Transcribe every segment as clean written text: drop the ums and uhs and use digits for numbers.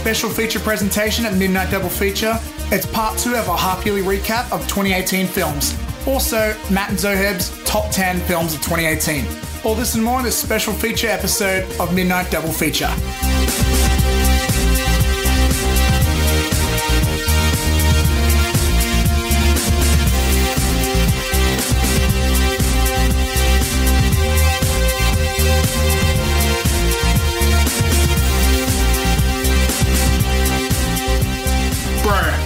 special feature presentation at Midnight Double Feature. It's part 2 of our half-yearly recap of 2018 films. Also, Matt and Zoheb's top 10 films of 2018. All this and more in this special feature episode of Midnight Double Feature.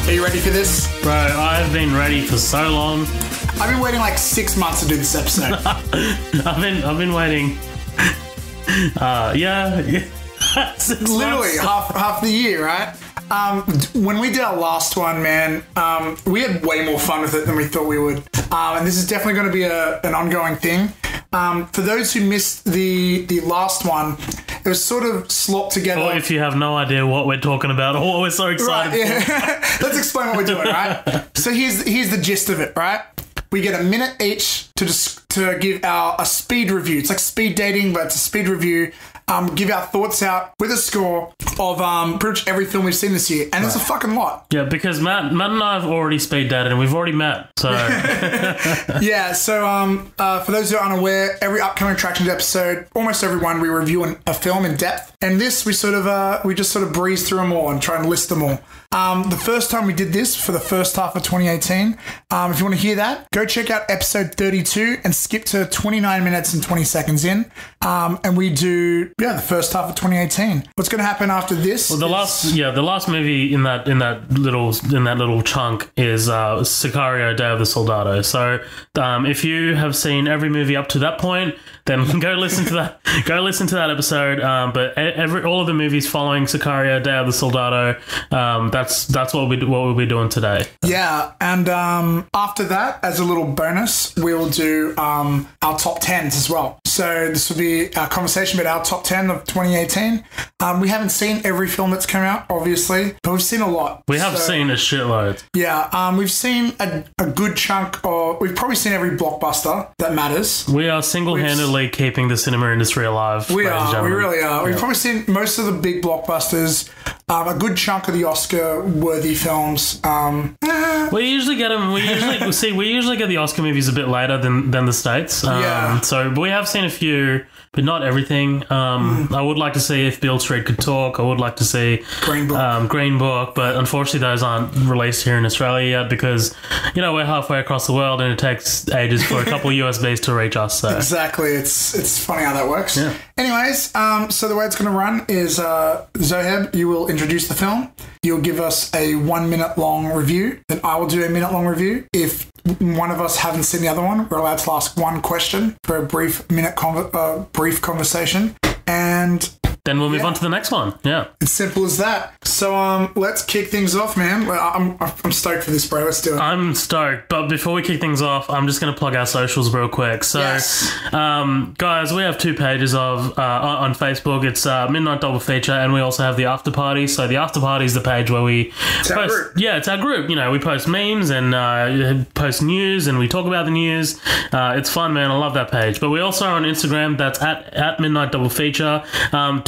Are you ready for this? Bro, I've been ready for so long. I've been waiting like 6 months to do this episode. I've been waiting. Yeah. Literally half the year, right? When we did our last one, man, we had way more fun with it than we thought we would. And this is definitely going to be an ongoing thing. For those who missed the last one, it was sort of slopped together. Or if you have no idea what we're talking about or what we're so excited for. Let's explain what we're doing, right? So here's the gist of it, right? We get a minute each to give a speed review. It's like speed dating, but it's a speed review. Give our thoughts out with a score of pretty much every film we've seen this year. And it's a fucking lot. Yeah, because Matt and I have already speed dated and we've already met. So yeah, so for those who are unaware, every upcoming Attractions episode, almost every one, we review a film in depth. And this, we just sort of breeze through them all and try and list them all. The first time we did this for the first half of 2018, if you want to hear that, go check out episode 32 and skip to 29 minutes and 20 seconds in. And we do, the first half of 2018. What's going to happen after this? Well, the last movie in that little chunk is Sicario: Day of the Soldado. So if you have seen every movie up to that point, then go listen to that. Go listen to that episode. But all of the movies following Sicario: Day of the Soldado, that's what we'll be doing today. Yeah, and after that, as a little bonus, we'll do our top 10s as well. So this will be a conversation about our top 10 of 2018. We haven't seen every film that's come out, obviously, but we've seen a lot. We have seen a shitload. Yeah, we've seen a good chunk of... We've probably seen every blockbuster that matters. We are single-handedly keeping the cinema industry alive. We really are. We've probably seen most of the big blockbusters, a good chunk of the Oscar-worthy films. We usually get them. We usually get the Oscar movies a bit later than the States. So we have seen a few, but not everything. I would like to see If Beale Street Could Talk. I would like to see Green Book, but unfortunately those aren't released here in Australia yet because, we're halfway across the world and it takes ages for a couple of USBs to reach us. So. Exactly. It's funny how that works. Yeah. Anyways, so the way it's going to run is Zoheb, you will introduce the film. You'll give us a 1 minute long review. Then I will do a minute long review. If one of us haven't seen the other one, we're allowed to ask one question for a brief brief conversation. And then we'll move on to the next one. Yeah. It's simple as that. So let's kick things off, man. I'm stoked for this, bro. Let's do it. I'm stoked. But before we kick things off, I'm just going to plug our socials real quick. So, guys, we have 2 pages on Facebook. It's Midnight Double Feature, and we also have the After Party. So the After Party is the page where we post... Group. Yeah, it's our group. We post memes and post news, and we talk about the news. It's fun, man. I love that page. But we also are on Instagram. That's at Midnight Double Feature.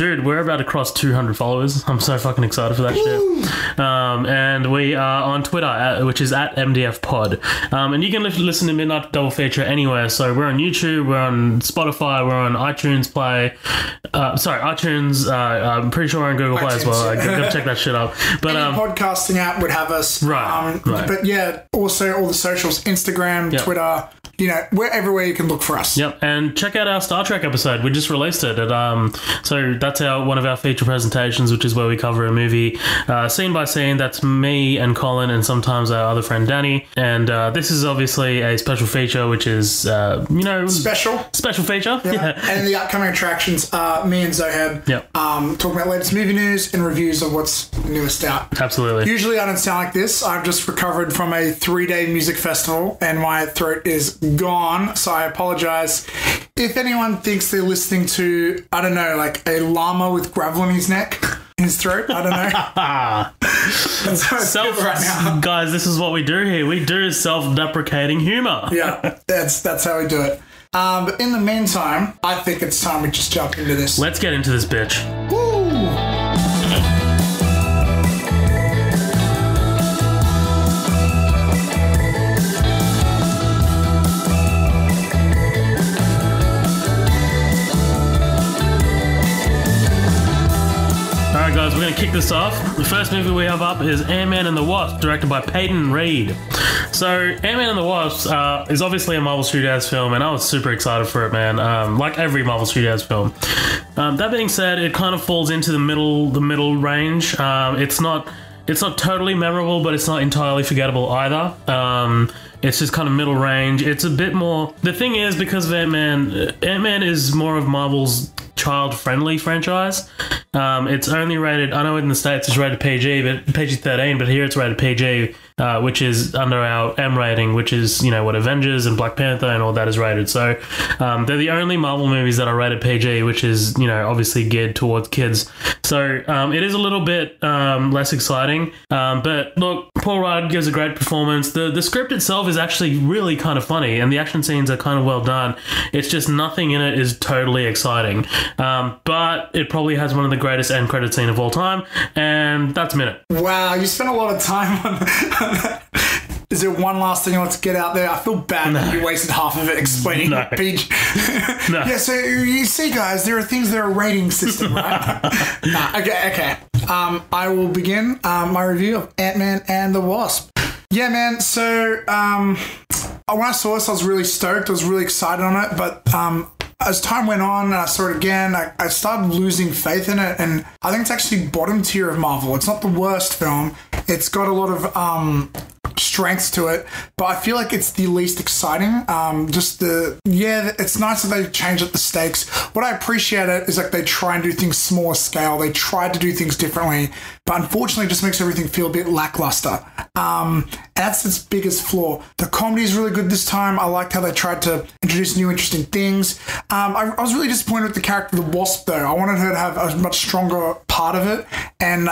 Dude, we're about to cross 200 followers. I'm so fucking excited for that shit. And we are on Twitter, which is at MDFpod. And you can listen to Midnight Double Feature anywhere. So we're on YouTube, we're on Spotify, we're on iTunes Play. iTunes. I'm pretty sure we're on Google Play as well. I gotta check that shit up. But any podcasting app would have us. Right. But yeah, also all the socials, Instagram, Twitter. We're everywhere you can look for us. Yep, and check out our Star Trek episode. We just released it. So that's one of our feature presentations, which is where we cover a movie scene by scene. That's me and Colin and sometimes our other friend Danny. And this is obviously a special feature, which is, Special feature. Yeah. And the upcoming attractions are me and Zoheb talking about latest movie news and reviews of what's newest out. Absolutely. Usually I don't sound like this. I've just recovered from a 3-day music festival and my throat is gone, so I apologize if anyone thinks they're listening to, I don't know, like a llama with gravel in his neck, in his throat. I don't know. That's how I feel right now. Guys, this is what we do here. We do self-deprecating humor. Yeah, that's how we do it. But in the meantime, I think it's time we just jump into this. Let's get into this bitch. Woo! guys, we're going to kick this off. The first movie we have up is Ant-Man and the Wasp, directed by Peyton Reed. So, Ant-Man and the Wasp is obviously a Marvel Studios film, and I was super excited for it, man. Like every Marvel Studios film. That being said, it kind of falls into the middle range. It's not totally memorable, but it's not entirely forgettable either. It's just kind of middle range. It's a bit more... The thing is, because of Ant-Man is more of Marvel's child-friendly franchise. It's only rated... I know in the States it's rated PG, but PG-13, but here it's rated PG, which is under our M rating, which is, what Avengers and Black Panther and all that is rated. So they're the only Marvel movies that are rated PG, which is, obviously geared towards kids. So it is a little bit less exciting. But look, Paul Rudd gives a great performance. The script itself is actually really kind of funny, and the action scenes are kind of well done. It's just nothing in it is totally exciting. But it probably has one of the greatest end credit scene of all time, and that's a minute. Wow, you spent a lot of time on that. Is there one last thing you want to get out there? I feel bad that you wasted half of it explaining PG. No. Yeah, so you see, guys, there are things that are a rating system, right? Okay. I will begin my review of Ant-Man and the Wasp. Yeah, man, so when I saw this, I was really stoked. I was really excited on it, but as time went on and I saw it again, I started losing faith in it, and I think it's actually bottom tier of Marvel. It's not the worst film. It's got a lot of strengths to it, but I feel like it's the least exciting. It's nice that they change up the stakes. What I appreciate it is like they try and do things smaller scale. They try to do things differently, but unfortunately it just makes everything feel a bit lackluster. And that's its biggest flaw. The comedy is really good this time. I liked how they tried to introduce new interesting things. I was really disappointed with the character of the Wasp though. I wanted her to have a much stronger part of it, and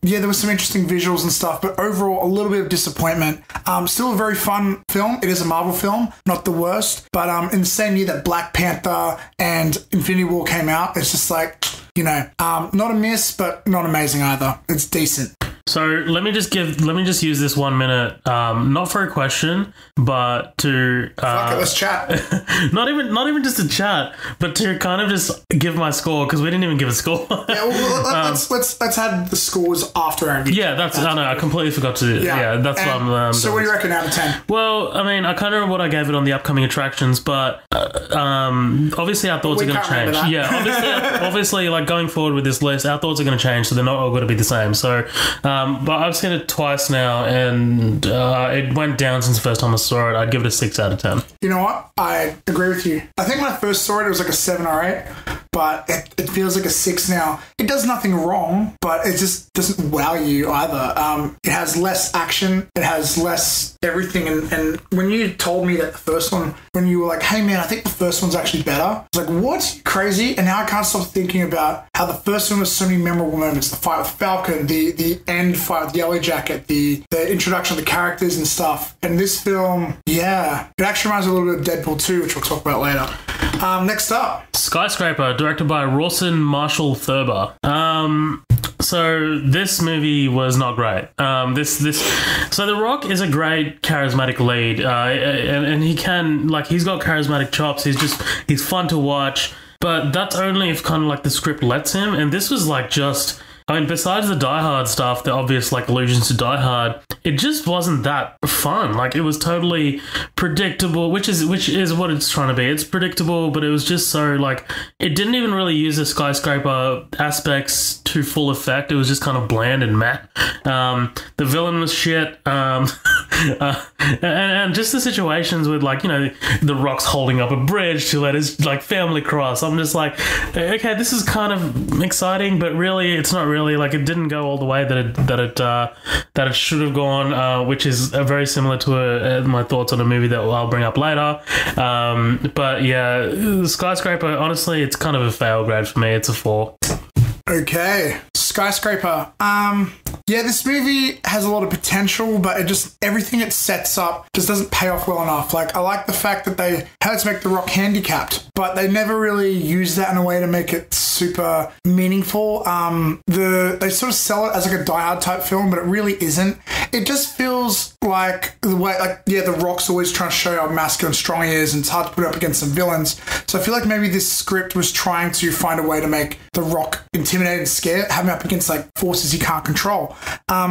there was some interesting visuals and stuff, but overall a little bit of disappointment. Still a very fun film. It is a Marvel film, not the worst, but in the same year that Black Panther and Infinity War came out, it's just like, not a miss, but not amazing either. It's decent. So let me just use this 1 minute, not for a question, but to fuck it, let's chat. not even just to chat, but to kind of just give my score, because we didn't even give a score. Yeah, well, let's have the scores after our review. Yeah, I completely forgot to. Yeah, that's what I'm. So what do you reckon out of 10? Well, I mean, I can't remember what I gave it on the upcoming attractions, but obviously our thoughts are going to change. Yeah, obviously, like going forward with this list, our thoughts are going to change, so they're not all going to be the same. So. But I've seen it twice now, and it went down since the first time I saw it. I'd give it a 6 out of 10. You know what? I agree with you. I think when I first saw it, it was like a 7 or 8, but it feels like a 6 now. It does nothing wrong, but it just doesn't wow you either. It has less action. It has less everything. And when you told me that the first one, when you were like, hey man, I think the first one's actually better, I was like, what? Crazy? And now I can't stop thinking about how the first one has so many memorable moments. The fight with Falcon, the end fight with Yellow Jacket, the introduction of the characters and stuff. And this film, it actually reminds me a little bit of Deadpool 2, which we'll talk about later. Next up, Skyscraper, directed by Rawson Marshall Thurber. So this movie was not great. So The Rock is a great charismatic lead, and he's got charismatic chops. He's fun to watch, but that's only if kind of like the script lets him. And this was like just. I mean, besides the Die Hard stuff, the obvious like allusions to Die Hard, it just wasn't that fun. Like it was totally predictable, which is what it's trying to be. It's predictable, but it was just so like it didn't even really use the skyscraper aspects to full effect. It was just kind of bland and matte. The villain was shit, and just the situations with like the Rock's holding up a bridge to let his like family cross. I'm just like, okay, this is kind of exciting, but really, it's not really. Like it didn't go all the way that it should have gone, which is very similar to my thoughts on a movie that I'll bring up later. But yeah, Skyscraper, honestly, it's kind of a fail grade for me. It's a 4. Okay, Skyscraper. This movie has a lot of potential, but everything it sets up just doesn't pay off well enough. Like, I like the fact that they had to make The Rock handicapped, but they never really use that in a way to make it super meaningful. They sort of sell it as like a Die Hard type film, but it really isn't. It just feels like the way, like, yeah, The Rock's always trying to show how masculine and strong he is, and it's hard to put up against some villains. So I feel like maybe this script was trying to find a way to make The Rock intimidating and scared, have him up against like forces he can't control,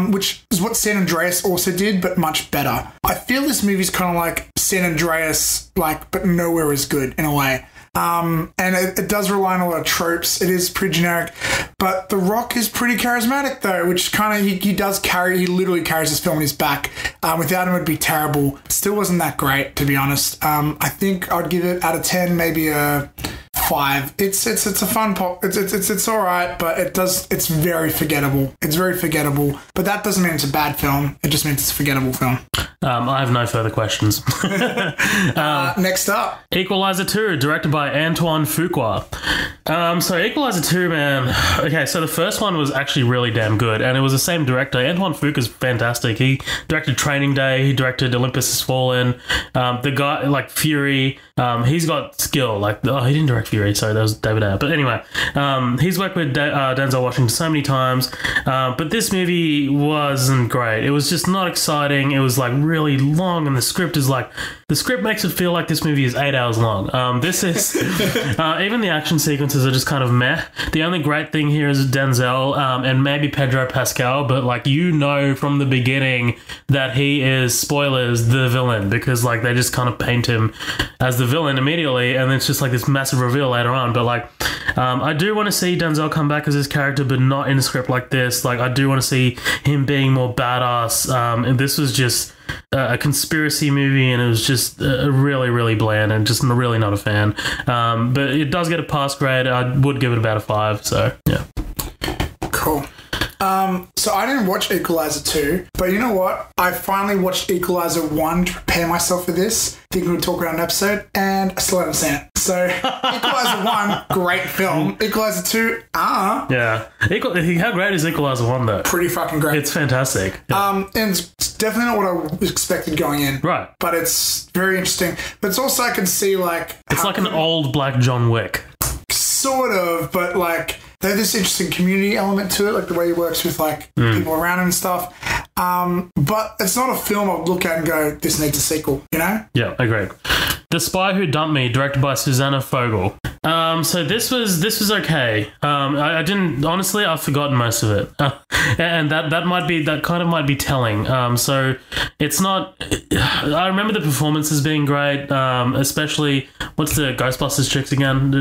which is what San Andreas also did, but much better. I feel this movie's kind of like San Andreas, like, but nowhere as good in a way. And it does rely on a lot of tropes. It is pretty generic, but The Rock is pretty charismatic though, which kind of he literally carries this film on his back. Without him, it'd be terrible. Still wasn't that great, to be honest. I think I'd give it out of 10, maybe a 5. It's a fun pop. It's all right, but it's very forgettable. It's very forgettable, but that doesn't mean it's a bad film. It just means it's a forgettable film. I have no further questions. Next up, Equalizer 2, directed by Antoine Fuqua. So Equalizer 2, man. Okay, so the first one was actually really damn good, and it was the same director. Antoine Fuqua's fantastic. He directed Training Day. He directed Olympus Has Fallen. The guy, like Fury, he's got skill. Like, oh, he didn't direct Fury. Sorry, that was David Ayer. But anyway, he's worked with Denzel Washington so many times. But this movie wasn't great. It was just not exciting. It was like really long, and the script makes it feel like this movie is 8 hours long. This is even the action sequences are just kind of meh. The only great thing here is Denzel and maybe Pedro Pascal, but like, you know from the beginning that he is, spoilers, the villain, because like they just kind of paint him as the villain immediately, and it's just like this massive reveal later on. But like, I do want to see Denzel come back as his character, but not in a script like this. Like, I do want to see him being more badass. And this was just a conspiracy movie, and it was just really, really bland, and just really not a fan. But it does get a pass grade. I would give it about a 5. So yeah. Cool. So I didn't watch Equalizer 2, but you know what? I finally watched Equalizer 1 to prepare myself for this, thinking we'd talk about an episode, and I still haven't seen it. So Equalizer 1, great film. Equalizer 2, yeah. How great is Equalizer 1 though? Pretty fucking great. It's fantastic. Yeah. And it's definitely not what I expected going in. Right. But it's very interesting. But it's also, I can see like... It's like an old black John Wick. Sort of, but like... There's this interesting community element to it, like the way he works with like people around him and stuff. But it's not a film I'll look at and go, this needs a sequel, you know? Yeah, agreed. The Spy Who Dumped Me, directed by Susanna Fogel. So this was okay. I didn't, honestly, I've forgotten most of it, and that kind of might be telling. So it's not. I remember the performances being great, especially what's the Ghostbusters chick's name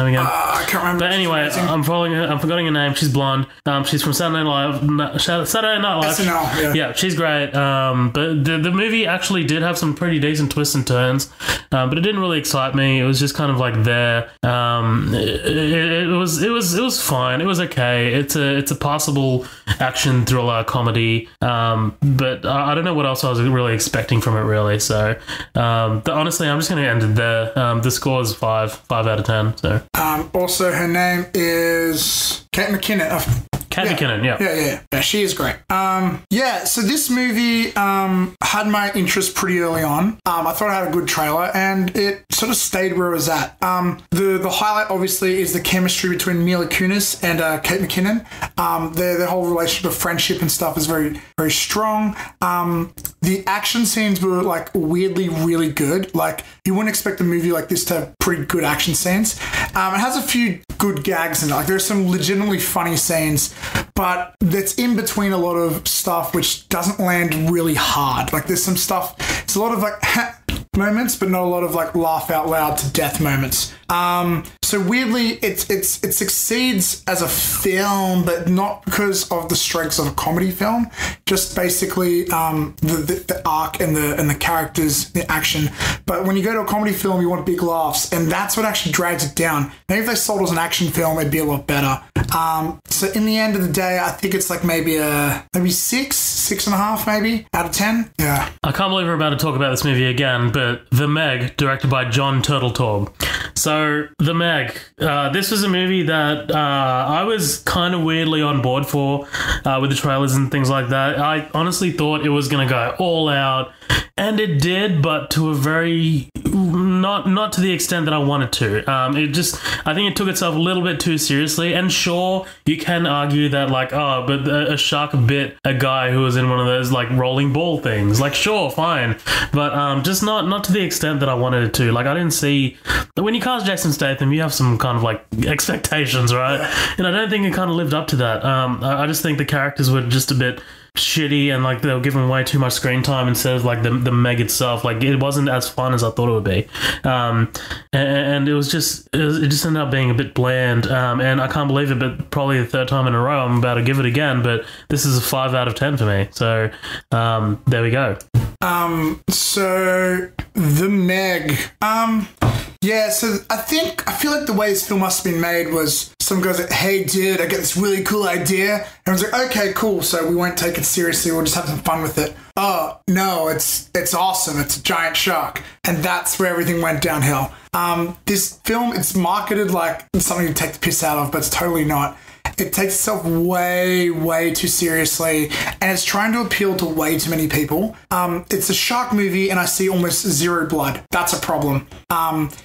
again? I can't remember. But anyway, I'm forgetting her name. She's blonde. She's from Saturday Night Live. SNL, yeah, she's great. But the movie actually did have some pretty decent twists and turns, but it didn't really excite me. It was just kind of like there. It was fine. It was okay. It's a passable action thriller comedy. But I don't know what else I was really expecting from it, really. So honestly, I'm just going to end it there. The score is 5 out of 10. So also, her name is Kate McKinnon. McKinnon, yeah, she is great. So this movie had my interest pretty early on. I thought it had a good trailer, and it sort of stayed where it was at. The highlight, obviously, is the chemistry between Mila Kunis and Kate McKinnon. Their whole relationship of friendship and stuff is very, very strong. The action scenes were like weirdly really good. Like, you wouldn't expect a movie like this to have pretty good action scenes. It has a few good gags in it. Like, there's some legitimately funny scenes, but that's in between a lot of stuff which doesn't land really hard. Like, there's some stuff, it's a lot of like moments, but not a lot of like laugh out loud to death moments. So weirdly, it succeeds as a film, but not because of the strengths of a comedy film. Just basically the arc and the characters, the action. But when you go to a comedy film, you want big laughs, and that's what actually drags it down. Maybe if they sold it as an action film, it'd be a lot better. So in the end of the day, I think it's like maybe 6.5 maybe out of 10. Yeah. I can't believe we're about to talk about this movie again, but The Meg, directed by John Turteltaub. So The Meg, this was a movie that I was kind of weirdly on board for with the trailers and things like that. I honestly thought it was going to go all out, and it did, but to a very not to the extent that I wanted to. I think it took itself a little bit too seriously. And sure, you can argue that like, oh, but a shark bit a guy who was in one of those like rolling ball things. Like, sure, fine, but just not to the extent that I wanted it to. Like, I didn't see when you cast Jason Statham, you have some kind of like expectations, right? And I don't think it kind of lived up to that. I just think the characters were just a bit shitty, and like they were given way too much screen time instead of like the Meg itself. Like, it wasn't as fun as I thought it would be, and it just ended up being a bit bland. And I can't believe it, but probably the third time in a row I'm about to give it again. But this is a 5 out of 10 for me. So there we go. So the Meg. Yeah, so I feel like the way this film must have been made was someone goes like, hey dude, I get this really cool idea. And I was like, okay, cool, so we won't take it seriously, we'll just have some fun with it. Oh, no, it's awesome, it's a giant shark. And that's where everything went downhill. This film, it's marketed like something to take the piss out of, but it's totally not. It takes itself way, way too seriously, and it's trying to appeal to way too many people. It's a shark movie, and I see almost zero blood. That's a problem.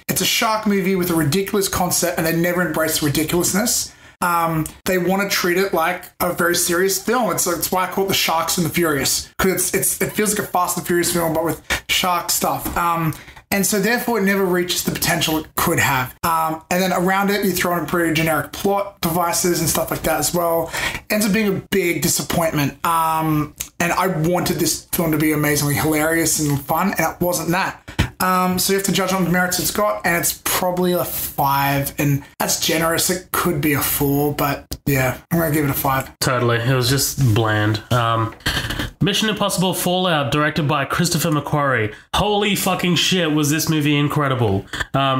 It's a shark movie with a ridiculous concept, and they never embrace the ridiculousness. They want to treat it like a very serious film. It's why I call it The Sharks and the Furious, because it feels like a Fast and Furious film, but with shark stuff. And so therefore it never reaches the potential it could have. And then around it, you throw in pretty generic plot devices and stuff like that as well. Ends up being a big disappointment. And I wanted this film to be amazingly hilarious and fun, and it wasn't that. So you have to judge on the merits it's got, and it's probably a 5, and that's generous. It could be a 4, but yeah, I'm going to give it a 5. Totally. It was just bland. Mission Impossible Fallout, directed by Christopher McQuarrie. Holy fucking shit, was this movie incredible.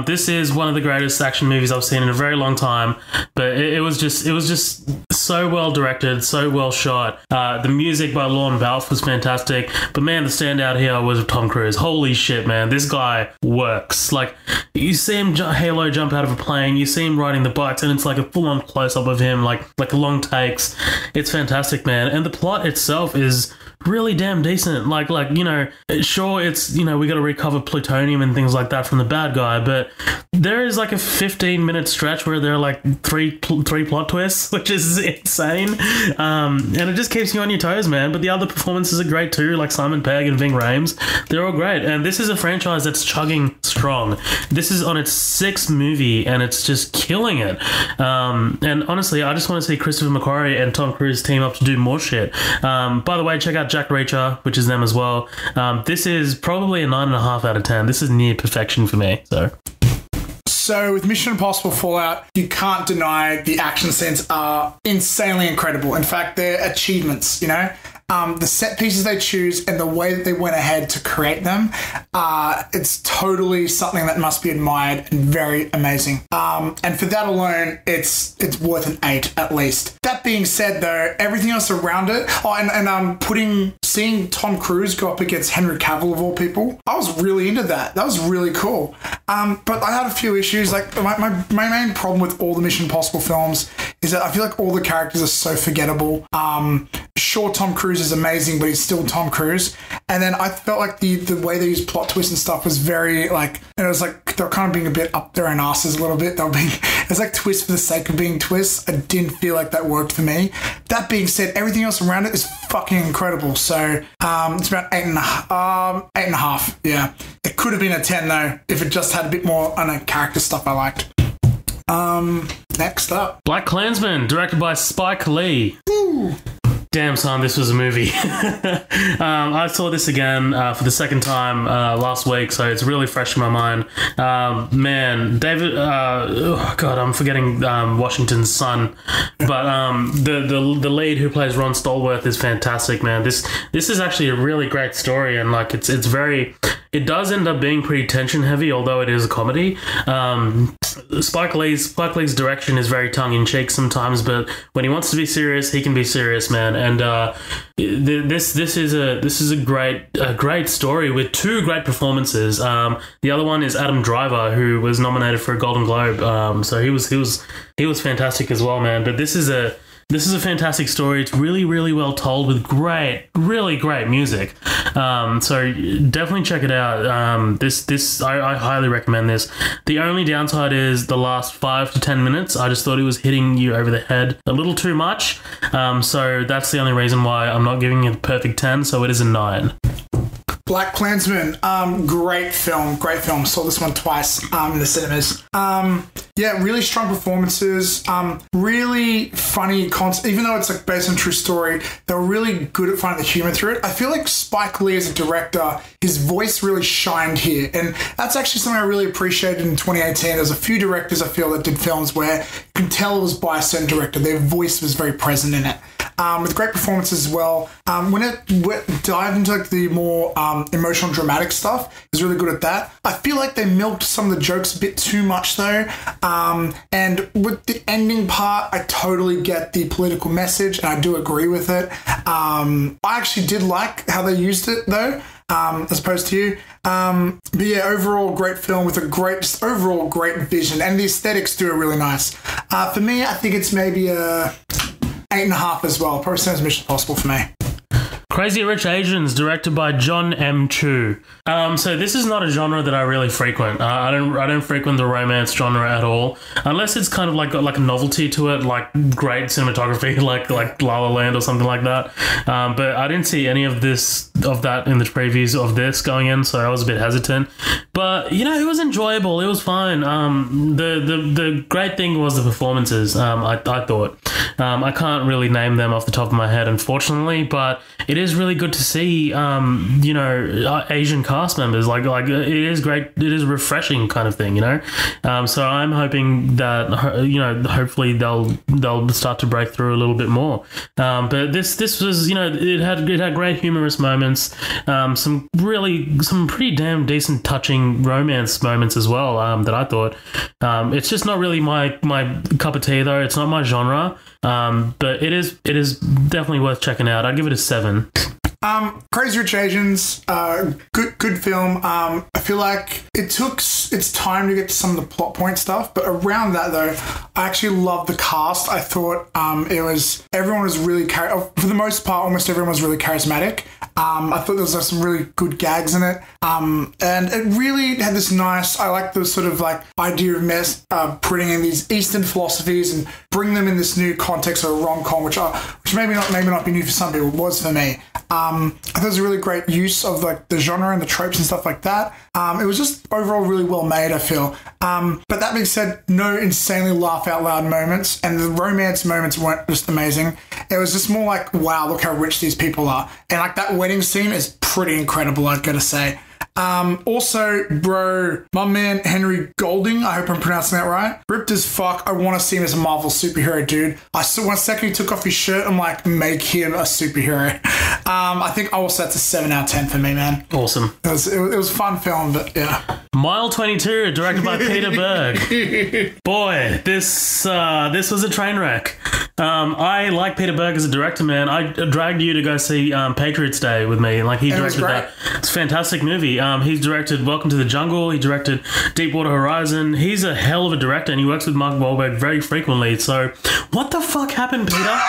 This is one of the greatest action movies I've seen in a very long time, but it was just so well directed, so well shot. The music by Lorne Balfe was fantastic, but man, the standout here was Tom Cruise. Holy shit, man, this guy works. Like, you see him Halo jump out of a plane, you see him riding the bikes, and it's like a full-on close-up of him, like long takes. It's fantastic, man, and the plot itself is really damn decent. Like, you know, sure, it's, you know, we got to recover plutonium and things like that from the bad guy, but there is like a 15-minute stretch where there are like three plot twists, which is insane. And it just keeps you on your toes, man. But the other performances are great too, like Simon Pegg and Ving Rhames. They're all great. And this is a franchise that's chugging strong. This is on its 6th movie, and it's just killing it. And honestly, I just want to see Christopher McQuarrie and Tom Cruise team up to do more shit. By the way, check out Jack Reacher, which is them as well. This is probably a 9.5 out of 10. This is near perfection for me. So with Mission Impossible Fallout, you can't deny the action scenes are insanely incredible. In fact, they're achievements, you know? The set pieces they choose and the way that they went ahead to create them, it's totally something that must be admired and very amazing. And for that alone, it's worth an 8 at least. That being said, though, everything else around it, seeing Tom Cruise go up against Henry Cavill of all people, I was really into that. That was really cool. But I had a few issues. Like my main problem with all the Mission Impossible films is that I feel like all the characters are so forgettable. Sure, Tom Cruise is amazing, but he's still Tom Cruise. And then I felt like the way they used plot twists and stuff was very like, and it was like they're kind of being a bit up their own asses a little bit. It was like twists for the sake of being twists. I didn't feel like that worked for me. That being said, everything else around it is fucking incredible. So it's about 8.5. Yeah, it could have been a 10 though if it just had a bit more character stuff I liked. Next up, Black Klansman, directed by Spike Lee. Ooh. Damn, son, this was a movie. I saw this again for the second time last week, so it's really fresh in my mind. Man, David... I'm forgetting Washington's son. But the lead who plays Ron Stallworth is fantastic, man. This is actually a really great story, and like it's very... It does end up being pretty tension-heavy, although it is a comedy. Spike Lee's direction is very tongue-in-cheek sometimes, but when he wants to be serious, he can be serious, man. And this is a great story with 2 great performances. The other one is Adam Driver, who was nominated for a Golden Globe. So he was fantastic as well, man. But this is a This is a fantastic story. It's really, really well told with really great music. So definitely check it out. I highly recommend this. The only downside is the last 5 to 10 minutes. I just thought it was hitting you over the head a little too much. So that's the only reason why I'm not giving it a perfect 10. So it is a 9. Black Klansman, great film. Saw this one twice in the cinemas. Yeah, really strong performances. Really funny concept. Even though it's like based on a true story, they were really good at finding the humor through it. I feel like Spike Lee as a director, his voice really shined here, and that's actually something I really appreciated in 2018. There's a few directors I feel that did films where you can tell it was by a certain director. Their voice was very present in it. With great performances as well. When it dived into like the more emotional, dramatic stuff, it was really good at that. I feel like they milked some of the jokes a bit too much though. And with the ending part, I totally get the political message, and I do agree with it. I actually did like how they used it though. As opposed to you. But yeah, overall great film with a overall great vision, and the aesthetics do are really nice. For me, I think it's maybe a 8.5 as well. Probably same as Mission Impossible for me. Crazy Rich Asians, directed by John M. Chu. So this is not a genre that I really frequent. I don't frequent the romance genre at all, unless it's kind of like got like a novelty to it, like great cinematography, like La La Land or something like that. But I didn't see any of that in the previews of this going in, so I was a bit hesitant. But you know, it was enjoyable. It was fine. The great thing was the performances. I thought. I can't really name them off the top of my head, unfortunately, but it is really good to see, Asian cast members. Like it is great. It is refreshing kind of thing, you know. So I'm hoping that hopefully they'll start to break through a little bit more. But this was, it had great humorous moments, some pretty damn decent touching romance moments as well. That I thought. It's just not really my cup of tea though. It's not my genre. But it is definitely worth checking out. I'd give it a 7. Crazy Rich Asians, good film. I feel like it took its time to get to some of the plot point stuff, but around that though, I actually loved the cast. I thought everyone was really for the most part, almost everyone was really charismatic. I thought there was some really good gags in it, and it really had this nice. I like the sort of like idea of putting in these Eastern philosophies and bring them in this new context of a rom-com, which maybe not be new for some people, was for me. I thought it was a really great use of like the genre and the tropes and stuff like that. It was just overall really well made, I feel. But that being said, no insanely laugh out loud moments, and the romance moments weren't just amazing. It was just more like, wow, look how rich these people are. And like that wedding scene is pretty incredible, I've got to say. Also, bro, my man Henry Golding, I hope I'm pronouncing that right, ripped as fuck. I want to see him as a Marvel superhero, dude. I saw 1 second he took off his shirt, I'm like, make him a superhero. I think also that's a 7 out of 10 for me, man. Awesome. It was a fun film, but yeah. Mile 22, directed by Peter Berg. Boy, this was a train wreck. I like Peter Berg as a director, man. I dragged you to go see Patriots Day with me. Like, he directed that. It's a fantastic movie. He's directed Welcome to the Jungle. He directed Deepwater Horizon. He's a hell of a director, and he works with Mark Wahlberg very frequently. So, what the fuck happened, Peter?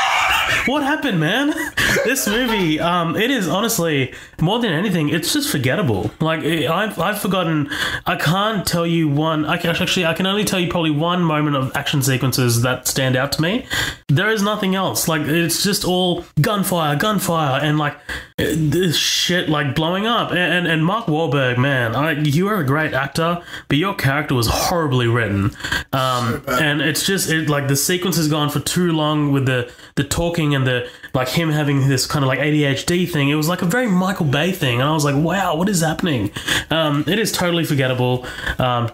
What happened, man? This movie, it is honestly, more than anything, it's just forgettable. Like, I've forgotten. I can't tell you one. I can only tell you probably one moment of action sequences that stand out to me. There is nothing else. Like, it's just all gunfire, and like this shit like blowing up. And Mark Wahlberg, man, you are a great actor, but your character was horribly written. And it's just like the sequence has gone for too long with the talking and the like him having this kind of like ADHD thing. It was like a very Michael Bay thing, and I was like, wow, what is happening? It is totally forgettable.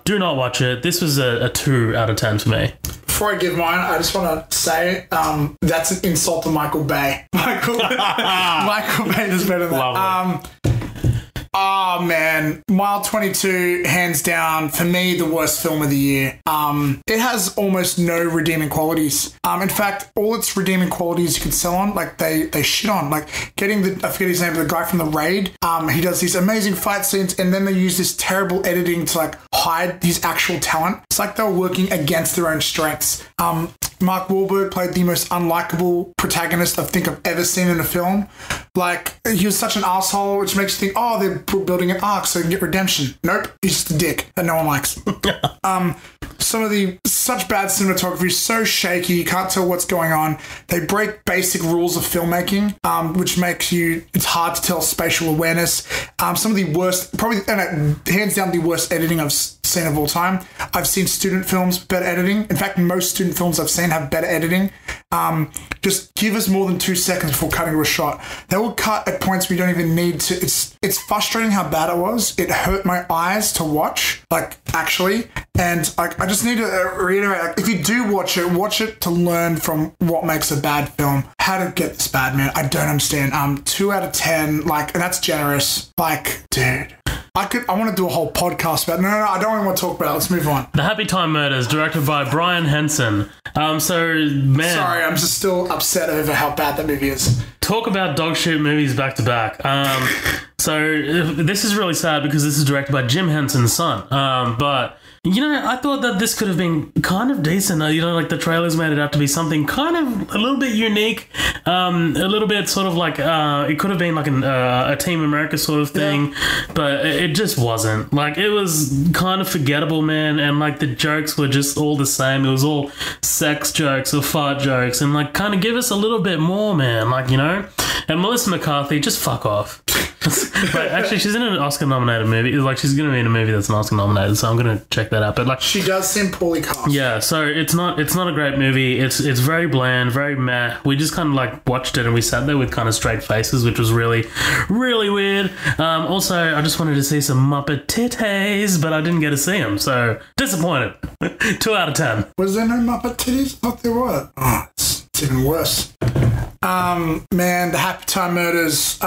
Do not watch it. This was a 2 out of 10 for me. Before I give mine, I just want to say that's an insult to Michael Bay. Michael Bay is better than that. Oh, man. Mile 22, hands down, for me, the worst film of the year. It has almost no redeeming qualities. In fact, all its redeeming qualities you can sell on, like, they shit on. Like, getting I forget his name, the guy from The Raid, he does these amazing fight scenes, and then they use this terrible editing to, like, hide his actual talent. It's like they were working against their own strengths. Mark Wahlberg played the most unlikable protagonist I think I've ever seen in a film. Like, he was such an asshole, which makes you think, oh, they're building an arc so they can get redemption. Nope, he's just a dick that no one likes. Such bad cinematography, so shaky, you can't tell what's going on. They break basic rules of filmmaking, which makes it's hard to tell spatial awareness. Some of the worst, probably, hands down, the worst editing I've seen of all time. I've seen student films with better editing. In fact, most student films I've seen have better editing. Just give us more than 2 seconds before cutting to a shot. They will cut at points we don't even need to. It's frustrating how bad it was. It hurt my eyes to watch, like, actually. And I just need to reiterate, like, if you do watch it to learn from what makes a bad film. How to get this bad, man? I don't understand. 2 out of 10, like, and that's generous. Like, dude. I want to do a whole podcast about it. No, I don't even want to talk about it. Let's move on. The Happy Time Murders, directed by Brian Henson. Man. Sorry, I'm just still upset over how bad that movie is. Talk about dog shit movies back to back. So this is really sad because this is directed by Jim Henson's son. But you know, I thought that this could have been kind of decent. You know, like the trailers made it out to be something kind of a little bit unique, a little bit sort of like it could have been like a Team America sort of thing, but it just wasn't. Like, it was kind of forgettable, man, and like the jokes were just all the same. It was all sex jokes or fart jokes, and like kind of give us a little bit more, man. Like, you know, and Melissa McCarthy, just fuck off. But actually, she's in an Oscar-nominated movie. Like, she's going to be in a movie that's an Oscar-nominated, so I'm going to check that out. But like, she does seem poorly cast. Yeah, so it's not a great movie. It's very bland, very meh. We just kind of like watched it and we sat there with kind of straight faces, which was really, really weird. Also, I just wanted to see some Muppet titties, but I didn't get to see them, so disappointed. 2 out of 10. Was there no Muppet titties? I thought there were. Oh, it's even worse. Man, the Happy Time Murders,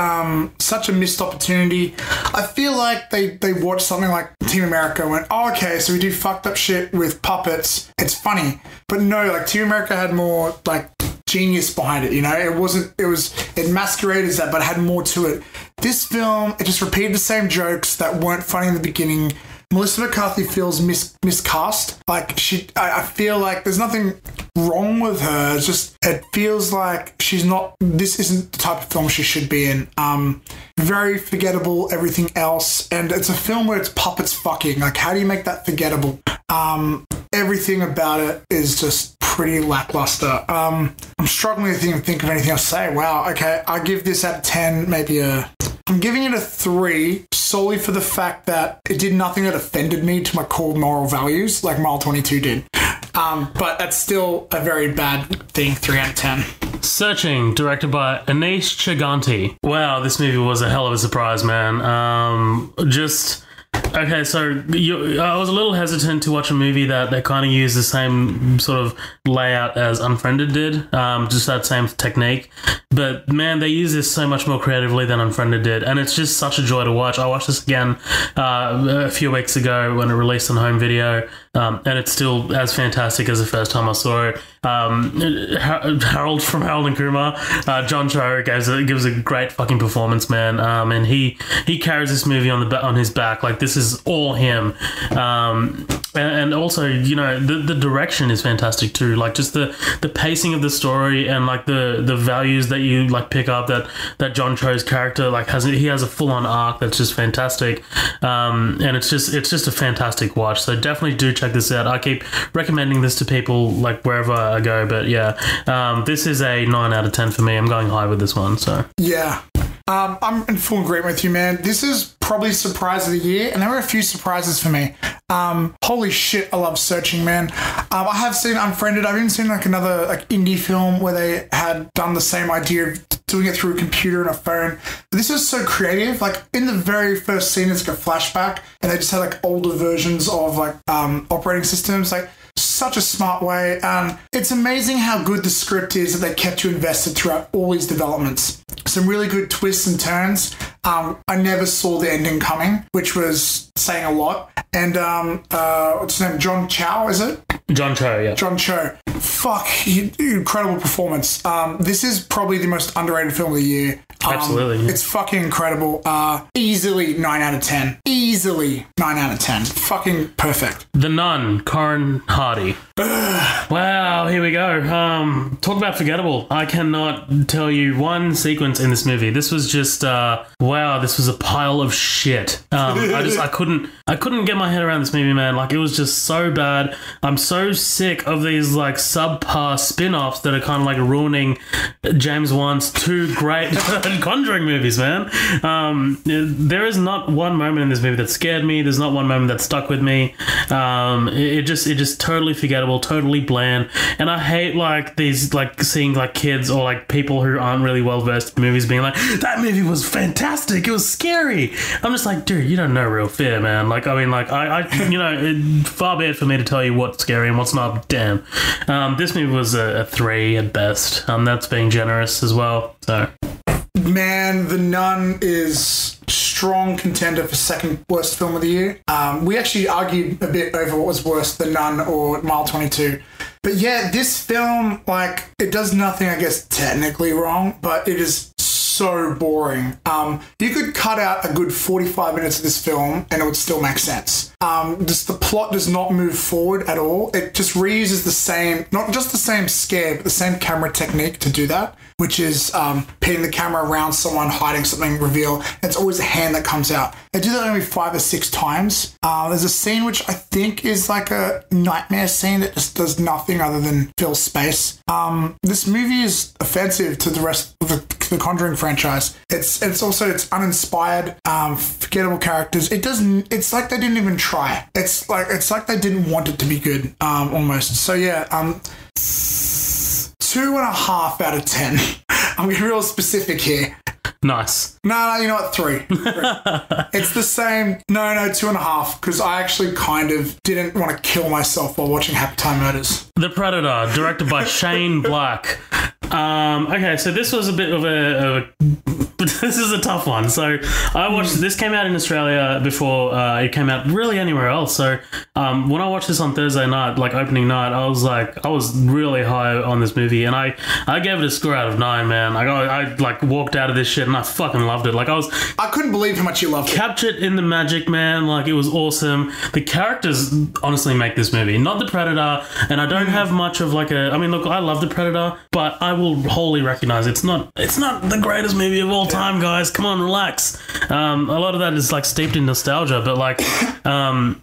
such a missed opportunity. I feel like they watched something like Team America and went, oh, okay, so we do fucked up shit with puppets. It's funny. But no, like, Team America had more, like, genius behind it, you know? It masqueraded as that, but it had more to it. This film, it just repeated the same jokes that weren't funny in the beginning. Melissa McCarthy feels miscast. Like, I feel like there's nothing wrong with her. It's just, it feels like this isn't the type of film she should be in. Very forgettable, everything else. And it's a film where it's puppets fucking. Like, how do you make that forgettable? Everything about it is just pretty lackluster. I'm struggling to think of anything else to say. Wow, okay, I give this out of 10, maybe I'm giving it a 3 solely for the fact that it did nothing that offended me to my core moral values like Mile 22 did. But that's still a very bad thing, 3 out of 10. Searching, directed by Anish Chaganty. Wow, this movie was a hell of a surprise, man. Okay, so I was a little hesitant to watch a movie that kind of used the same sort of layout as Unfriended did, just that same technique. But man, they use this so much more creatively than Unfriended did, and it's just such a joy to watch. I watched this again a few weeks ago when it released on home video, and it's still as fantastic as the first time I saw it. Harold from Harold and Kumar, John Cho gives a great fucking performance, man, and he carries this movie on his back. Like, this is all him, and also, you know, the direction is fantastic too. Like, just the pacing of the story and like the values that you like pick up that John Cho's character like has a full on arc that's just fantastic, and it's just a fantastic watch. So definitely do check this out. I keep recommending this to people like wherever I go, but yeah, this is a 9 out of 10 for me. I'm going high with this one. So yeah. I'm in full agreement with you, man. This is probably surprise of the year, and there were a few surprises for me. Holy shit, I love Searching, man. I have seen Unfriended. I've even seen like another like indie film where they had done the same idea of doing it through a computer and a phone. But this is so creative. Like, in the very first scene, it's like a flashback, and they just had like older versions of like operating systems. Like, such a smart way. It's amazing how good the script is that they kept you invested throughout all these developments. Some really good twists and turns. I never saw the ending coming, which was saying a lot. And what's his name? John Chow, is it? John Cho, yeah. John Cho. Fuck, incredible performance. This is probably the most underrated film of the year. Absolutely. It's fucking incredible. Easily 9 out of 10. Easily 9 out of 10. Fucking perfect. The Nun, Corin Hardy. Wow, here we go. Talk about forgettable. I cannot tell you one sequence in this movie. This was just wow, this was a pile of shit. I couldn't get my head around this movie, man. Like, it was just so bad. I'm so sick of these like subpar spin-offs that are kind of like ruining James Wan's two great Conjuring movies, man. There is not one moment in this movie that scared me. There's not one moment that stuck with me. It just totally forgettable, totally bland. And I hate like these, like seeing like kids or like people who aren't really well versed in movies being like, that movie was fantastic, it was scary. I'm just like, dude, you don't know real fear, man. Like, I mean, like I you know, far be it for me to tell you what's scary and what's not. Damn. This movie was a 3 at best. That's being generous as well. So, man, The Nun is strong contender for second worst film of the year. We actually argued a bit over what was worse, The Nun or Mile 22. But yeah, this film, like, it does nothing, I guess, technically wrong, but it is so boring. You could cut out a good 45 minutes of this film and it would still make sense. Just the plot does not move forward at all. It just reuses the same, not just the same scare, but the same camera technique to do that, which is pinning the camera around someone, hiding something, reveal. And it's always a hand that comes out. They do that only 5 or 6 times. There's a scene which I think is like a nightmare scene that just does nothing other than fill space. This movie is offensive to the rest of the Conjuring franchise. It's uninspired, forgettable characters. It's like they didn't even try. It's like they didn't want it to be good, almost. So yeah, 2.5 out of 10. I'm getting real specific here. Nice. No, you know what? 3. It's the same. No, 2.5, because I actually kind of didn't want to kill myself while watching Happy Time Murders. The Predator, directed by Shane Black. Okay, so this was a bit of a this is a tough one. So I watched this, came out in Australia before it came out really anywhere else. So when I watched this on Thursday night, like opening night, I was really high on this movie, and I gave it a score out of 9, man. I like walked out of this shit and I fucking loved it. Like I couldn't believe how much you loved it. Captured in the magic, man. Like, it was awesome. The characters honestly make this movie, not the Predator. And I don't have much of like I mean, look, I love the Predator, but I will wholly recognize it's not the greatest movie of all time, guys. Come on, relax. A lot of that is like steeped in nostalgia, but like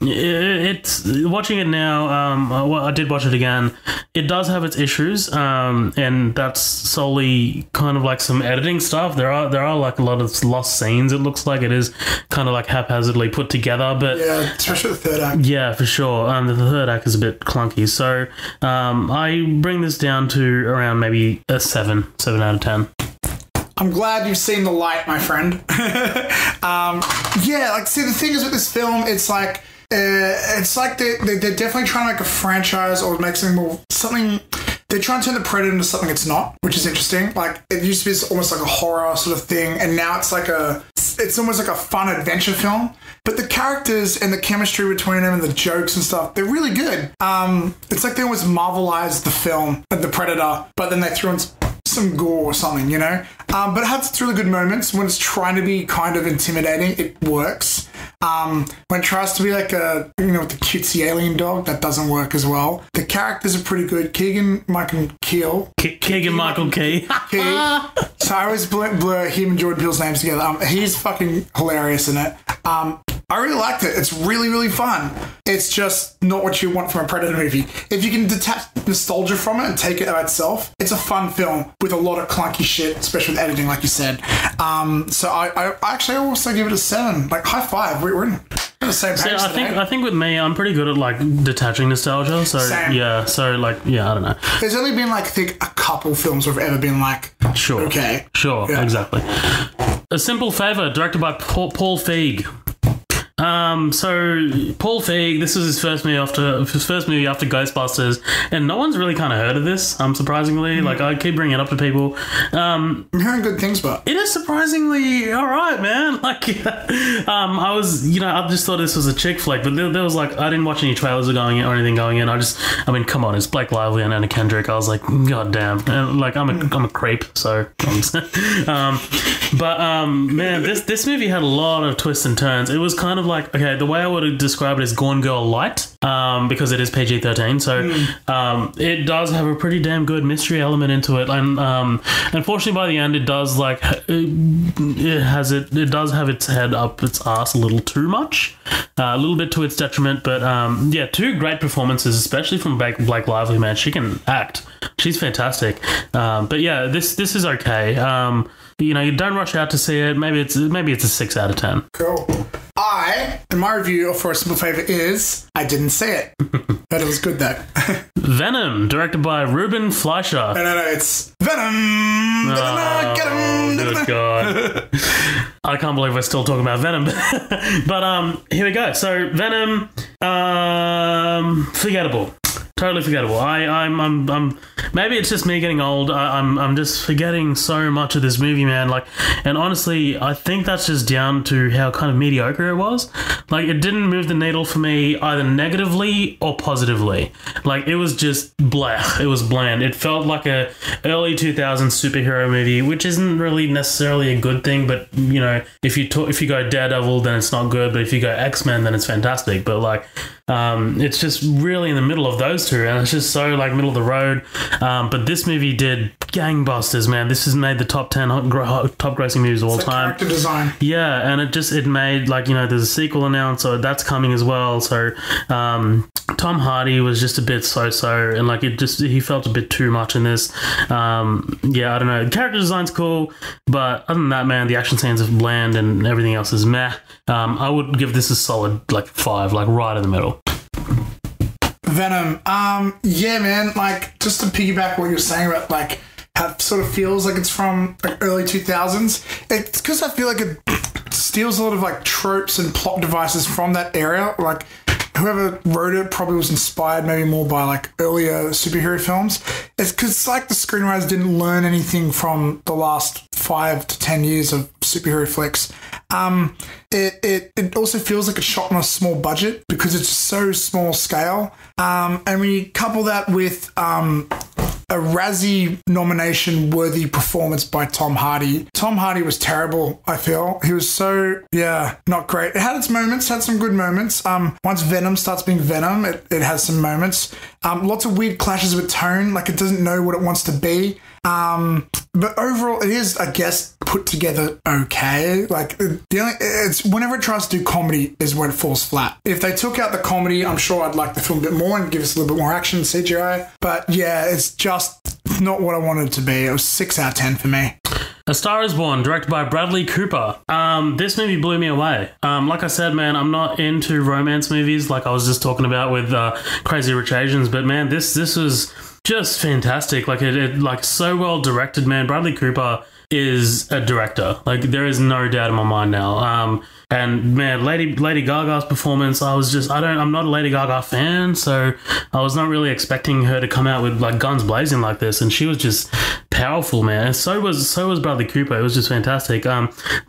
it's watching it now. I did watch it again. It does have its issues, and that's solely kind of like some editing stuff. There are like a lot of lost scenes. It looks like it is kind of like haphazardly put together, but yeah, especially the third act. Yeah, for sure. The third act is a bit clunky, so I bring this down to around maybe a 7 out of 10. I'm glad you've seen the light, my friend. Yeah, like, see, the thing is with this film, it's like they're definitely trying to make a franchise or make something. They're trying to turn the Predator into something it's not, which is interesting. Like, it used to be almost like a horror sort of thing, and now it's almost like a fun adventure film. But the characters and the chemistry between them and the jokes and stuff, they're really good. It's like they almost Marvelized the film, The Predator, but then they threw in some gore or something, you know? But it has its really good moments. When it's trying to be kind of intimidating, it works. When it tries to be like with the cutesy alien dog, that doesn't work as well. The characters are pretty good. Keegan-Michael Key. So I always blur him and Jordan Peele's names together. He's fucking hilarious in it. I really liked it. It's really, really fun. It's just not what you want from a Predator movie. If you can detach nostalgia from it and take it by itself, it's a fun film with a lot of clunky shit, especially with editing, like you said. So I actually also give it a 7. Like, high five. We're in the same page. I think with me, I'm pretty good at like detaching nostalgia. So same. Yeah. So like, yeah, I don't know. There's only been like, I think, a couple films where I've ever been like, sure, okay, sure, yeah. Exactly. A Simple Favor, directed by Paul Feig. So Paul Feig, this was his first movie after Ghostbusters, and no one's really kind of heard of this. Surprisingly, like I keep bringing it up to people. I'm hearing good things, but it is surprisingly all right, man. Like, I was, I just thought this was a chick flick, but there was like I didn't watch any trailers or anything going in. I mean, come on, it's Blake Lively and Anna Kendrick. I was like, god damn, and like I'm a creep, so. Man, this movie had a lot of twists and turns. It was kind of like, okay, the way I would describe it is Gone Girl light, because it is PG-13. So it does have a pretty damn good mystery element into it, and unfortunately by the end it does like it does have its head up its ass a little too much, a little bit to its detriment. But yeah, two great performances, especially from Blake Lively. Man, she can act. She's fantastic. But yeah, this is okay. You don't rush out to see it. Maybe it's a 6 out of 10. Cool. And my review for A Simple Favor is I didn't see it, but it was good though. Venom, directed by Ruben Fleischer. No, it's Venom. Get him. Good God. I can't believe we're still talking about Venom. But here we go. So Venom, forgettable. Totally forgettable. I'm maybe it's just me getting old. I'm just forgetting so much of this movie, man. Like, and honestly, I think that's just down to how kind of mediocre it was. Like, it didn't move the needle for me either negatively or positively. Like, it was just blah. It was bland. It felt like a early 2000s superhero movie, which isn't really necessarily a good thing. But if you go Daredevil, then it's not good. But if you go X-Men, then it's fantastic. But like, it's just really in the middle of those two, and it's just so like middle of the road. But this movie did gangbusters, man. This has made the top 10 top grossing movies of all time. Character design. Yeah, and it made like there's a sequel announced, so that's coming as well. So Tom Hardy was just a bit so, and like he felt a bit too much in this. Yeah, I don't know. The character design's cool, but other than that, man, the action scenes are bland and everything else is meh. I would give this a solid like 5, like right in the middle. Venom. Yeah, man. Like, just to piggyback what you're saying about like how it sort of feels like it's from like early 2000s. It's because I feel like it steals a lot of like tropes and plot devices from that area. Like, whoever wrote it probably was inspired maybe more by like earlier superhero films. It's because like the screenwriters didn't learn anything from the last 5 to 10 years of superhero flicks. It also feels like it's shot on a small budget because it's so small scale. And when you couple that with a Razzie nomination worthy performance by Tom Hardy. Tom Hardy was terrible, I feel. He was so, not great. It had its moments, had some good moments. Once Venom starts being Venom, it has some moments. Lots of weird clashes with tone, like it doesn't know what it wants to be. But overall, it is, I guess, put together okay. Like, it's whenever it tries to do comedy is when it falls flat. If they took out the comedy, I'm sure I'd like the film a bit more and give us a little bit more action, CGI. But yeah, it's just not what I wanted it to be. It was 6 out of 10 for me. A Star is Born, directed by Bradley Cooper. This movie blew me away. Like I said, man, I'm not into romance movies like I was just talking about with Crazy Rich Asians, but man, this was just fantastic. Like it like so well directed, man. Bradley Cooper is a director. Like there is no doubt in my mind now. And man, Lady Gaga's performance, I'm not a Lady Gaga fan, so I was not really expecting her to come out with like guns blazing like this, and she was just powerful, man. And so was Bradley Cooper. It was just fantastic.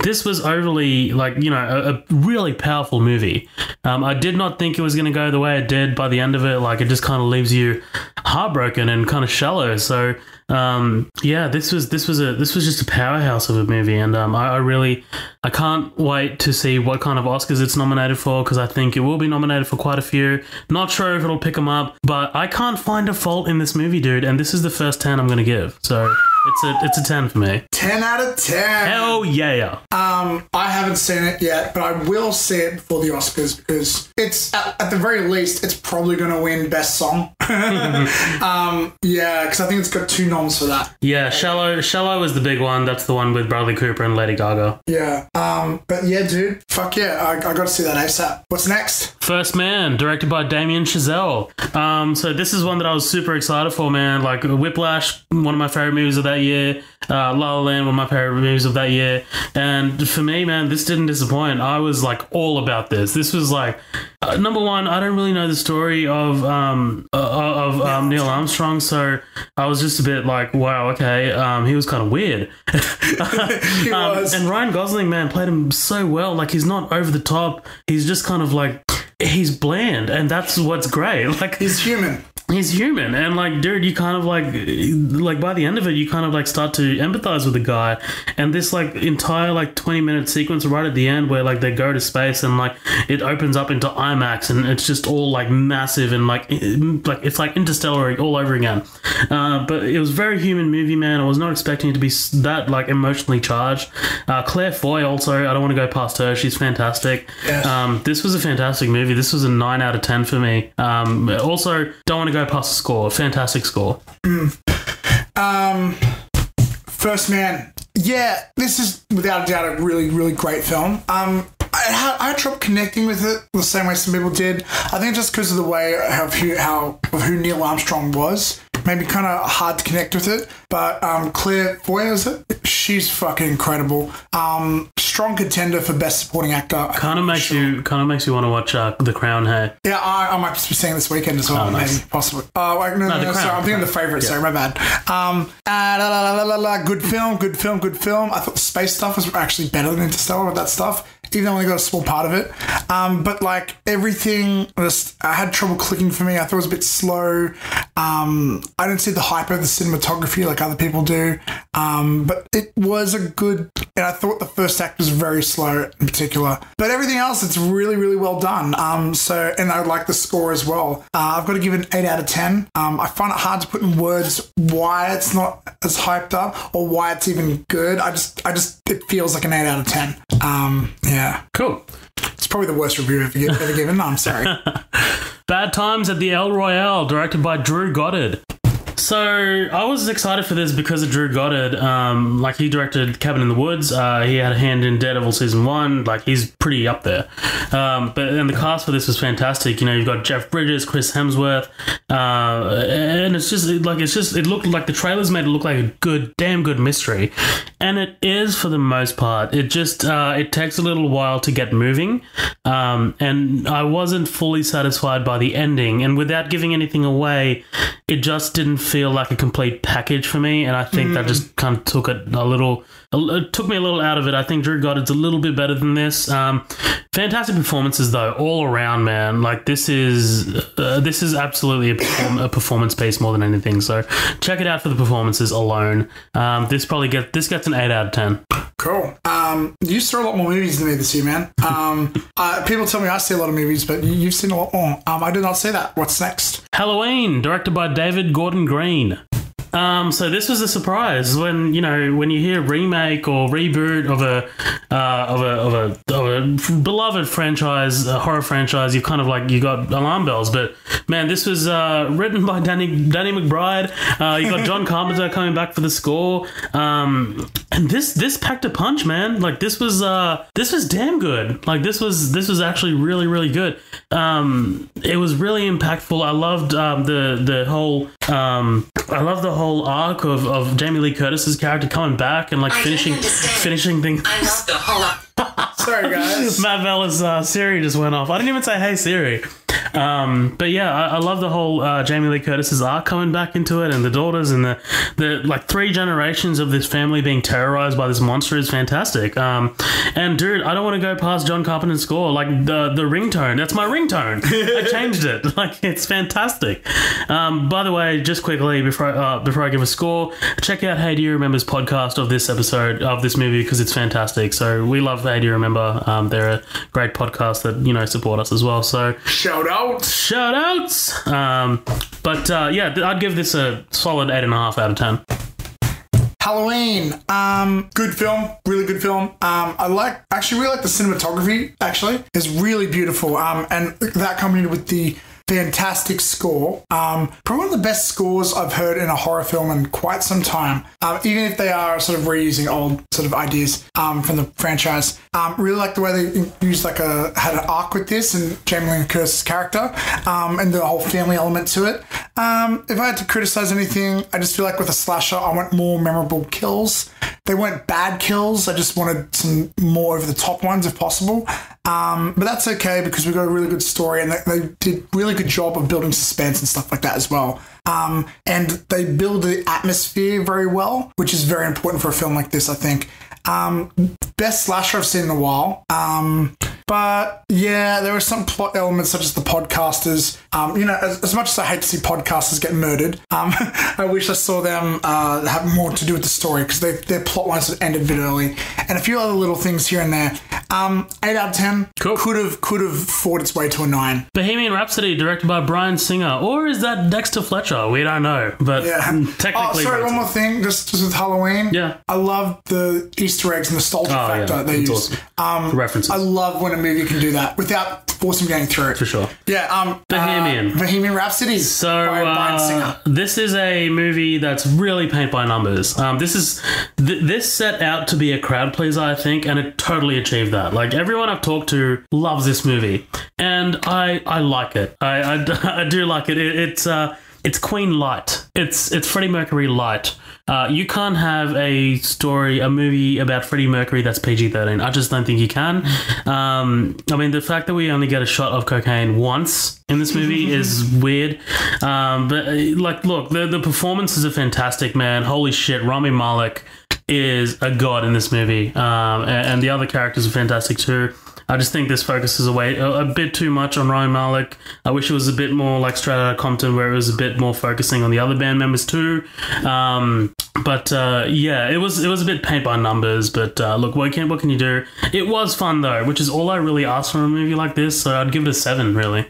This was overly like, a really powerful movie. I did not think it was going to go the way it did. By the end of it, like it just kind of leaves you heartbroken and kind of shallow. So this was just a powerhouse of a movie, and I can't wait to see what kind of Oscars it's nominated for, because I think it will be nominated for quite a few. Not sure if it'll pick them up, but I can't find a fault in this movie, dude, and this is the first 10 I'm going to give. So it's a 10 for me. 10 out of 10. Hell yeah. I haven't seen it yet, but I will see it before the Oscars because it's at the very least it's probably going to win Best Song. Because I think it's got 2 noms for that. Yeah, Shallow is the big one. That's the one with Bradley Cooper and Lady Gaga. Yeah. But yeah, dude, fuck yeah, I got to see that ASAP. What's next? First Man, directed by Damien Chazelle. So this is one that I was super excited for, man. Like Whiplash, one of my favorite movies of that year. La La Land were my favorite movies of that year. And for me, man, this didn't disappoint. I was like all about this. This was like, number one, I don't really know the story of Neil Armstrong, so I was just a bit like, wow, okay, he was kind of weird. He was. And Ryan Gosling, man, played him so well. Like, he's not over the top. He's just kind of like, he's bland, and that's what's great. Like, He's human. He's human, and like, dude, you kind of like by the end of it, you kind of like start to empathize with the guy. And this like entire like 20-minute sequence right at the end where like they go to space and like it opens up into IMAX and it's just all like massive and like it's like Interstellar all over again. But it was a very human movie, man. I was not expecting it to be that like emotionally charged. Claire Foy also, I don't want to go past her. She's fantastic. Yes. This was a fantastic movie. This was a 9 out of 10 for me. Also, don't want to go past the score. Fantastic score. First Man. Yeah, this is without a doubt a really, really great film. I had trouble connecting with it the same way some people did. I think just because of the way of who Neil Armstrong was. Maybe kind of hard to connect with it, but Claire Foy, is it? She's fucking incredible. Strong contender for best supporting actor. Kind of makes you want to watch The Crown. Hey, yeah, I might just be seeing this weekend as well. Nice. Maybe possibly. No, sorry, I'm thinking The Favourite. Sorry, my bad. Good film. I thought the space stuff was actually better than Interstellar with that stuff. Even though I only got a small part of it. But like everything I had trouble clicking for me. I thought it was a bit slow. I didn't see the hype of the cinematography like other people do. But it was a good, and I thought the first act was very slow in particular. But everything else, it's really, really well done. And I like the score as well. I've got to give it an 8 out of 10. I find it hard to put in words why it's not as hyped up or why it's even good. It feels like an 8 out of 10. Yeah. Cool. It's probably the worst review I've ever given. No, I'm sorry. Bad Times at the El Royale, directed by Drew Goddard. So I was excited for this because of Drew Goddard. Like, he directed Cabin in the Woods. He had a hand in Daredevil season 1. Like, he's pretty up there. But the cast for this was fantastic. You know, you've got Jeff Bridges, Chris Hemsworth, and it looked like the trailers made it look like a damn good mystery, and it is for the most part. It just it takes a little while to get moving, and I wasn't fully satisfied by the ending. And without giving anything away, it just didn't feel like a complete package for me, and I think that just kind of took it took me a little out of it. I think Drew Goddard's a little bit better than this. Fantastic performances though, all around, man. Like, this is absolutely a performance piece more than anything. So check it out for the performances alone. This gets an 8 out of 10. Cool. You saw a lot more movies than me this year, man. People tell me I see a lot of movies, but you've seen a lot more. I did not see that. What's next? Halloween, directed by David Gordon Green. So this was a surprise when you hear remake or reboot of a beloved franchise, a horror franchise, you kind of like, you got alarm bells. But man, this was written by Danny McBride. You got John Carpenter coming back for the score. And this packed a punch, man. Like, this was damn good. Like, this was actually really, really good. It was really impactful. I loved the whole arc of Jamie Lee Curtis's character coming back and like finishing things. Sorry, guys. Matt Bella's Siri just went off. I didn't even say, "Hey Siri." But yeah, I love the whole Jamie Lee Curtis's arc coming back into it, and the daughters and the like 3 generations of this family being terrorized by this monster is fantastic. And dude, I don't want to go past John Carpenter's score. Like, the ringtone, that's my ringtone. I changed it. Like, it's fantastic. By the way, just quickly before I give a score, check out Hey Do You Remember's podcast of this episode of this movie, because it's fantastic. So we love Hey Do You Remember. They're a great podcast that support us as well. So shout outs. Yeah, I'd give this a solid 8.5 out of 10. Halloween, good film, really good film. I actually really like the cinematography. Actually, it's really beautiful. And that combined with the fantastic score. Probably one of the best scores I've heard in a horror film in quite some time. Even if they are sort of reusing old sort of ideas from the franchise. Really like the way they used had an arc with this and Jamie Lee Curtis's character and the whole family element to it. If I had to criticize anything, I just feel like with a slasher, I want more memorable kills. They weren't bad kills. I just wanted some more over the top ones if possible. But that's okay because we got a really good story and they did a really good job of building suspense and stuff like that as well. And they build the atmosphere very well, which is very important for a film like this, I think. Best slasher I've seen in a while. But yeah, there were some plot elements such as the podcasters. As much as I hate to see podcasters get murdered, I wish I saw them have more to do with the story because their plot lines had ended a bit early. And a few other little things here and there. 8 out of 10. Cool. Could have fought its way to a 9. Bohemian Rhapsody, directed by Bryan Singer. Or is that Dexter Fletcher? We don't know. But technically... Oh, sorry, one more thing, just with Halloween. Yeah. I love the Easter eggs and nostalgia factor they use. Awesome. The references. I love when a movie can do that without forcing getting through it. For sure. Yeah. Bohemian Rhapsody. So by Bryan Singer. This is a movie that's really paint by numbers. This set out to be a crowd pleaser, I think, and it totally achieved that. Like everyone I've talked to loves this movie, and I like it. I do like it. It's Queen light. It's Freddie Mercury light. You can't have a movie about Freddie Mercury that's PG-13. I just don't think you can. The fact that we only get a shot of cocaine once in this movie is weird. But look, the performances are fantastic, man. Holy shit, Rami Malek is a god in this movie. And the other characters are fantastic too. I just think this focuses a bit too much on Rami Malek. I wish it was a bit more like Straight Outta Compton, where it was a bit more focusing on the other band members too. It was a bit paint by numbers. But look, what can you do? It was fun though, which is all I really asked from a movie like this. So I'd give it a 7, really.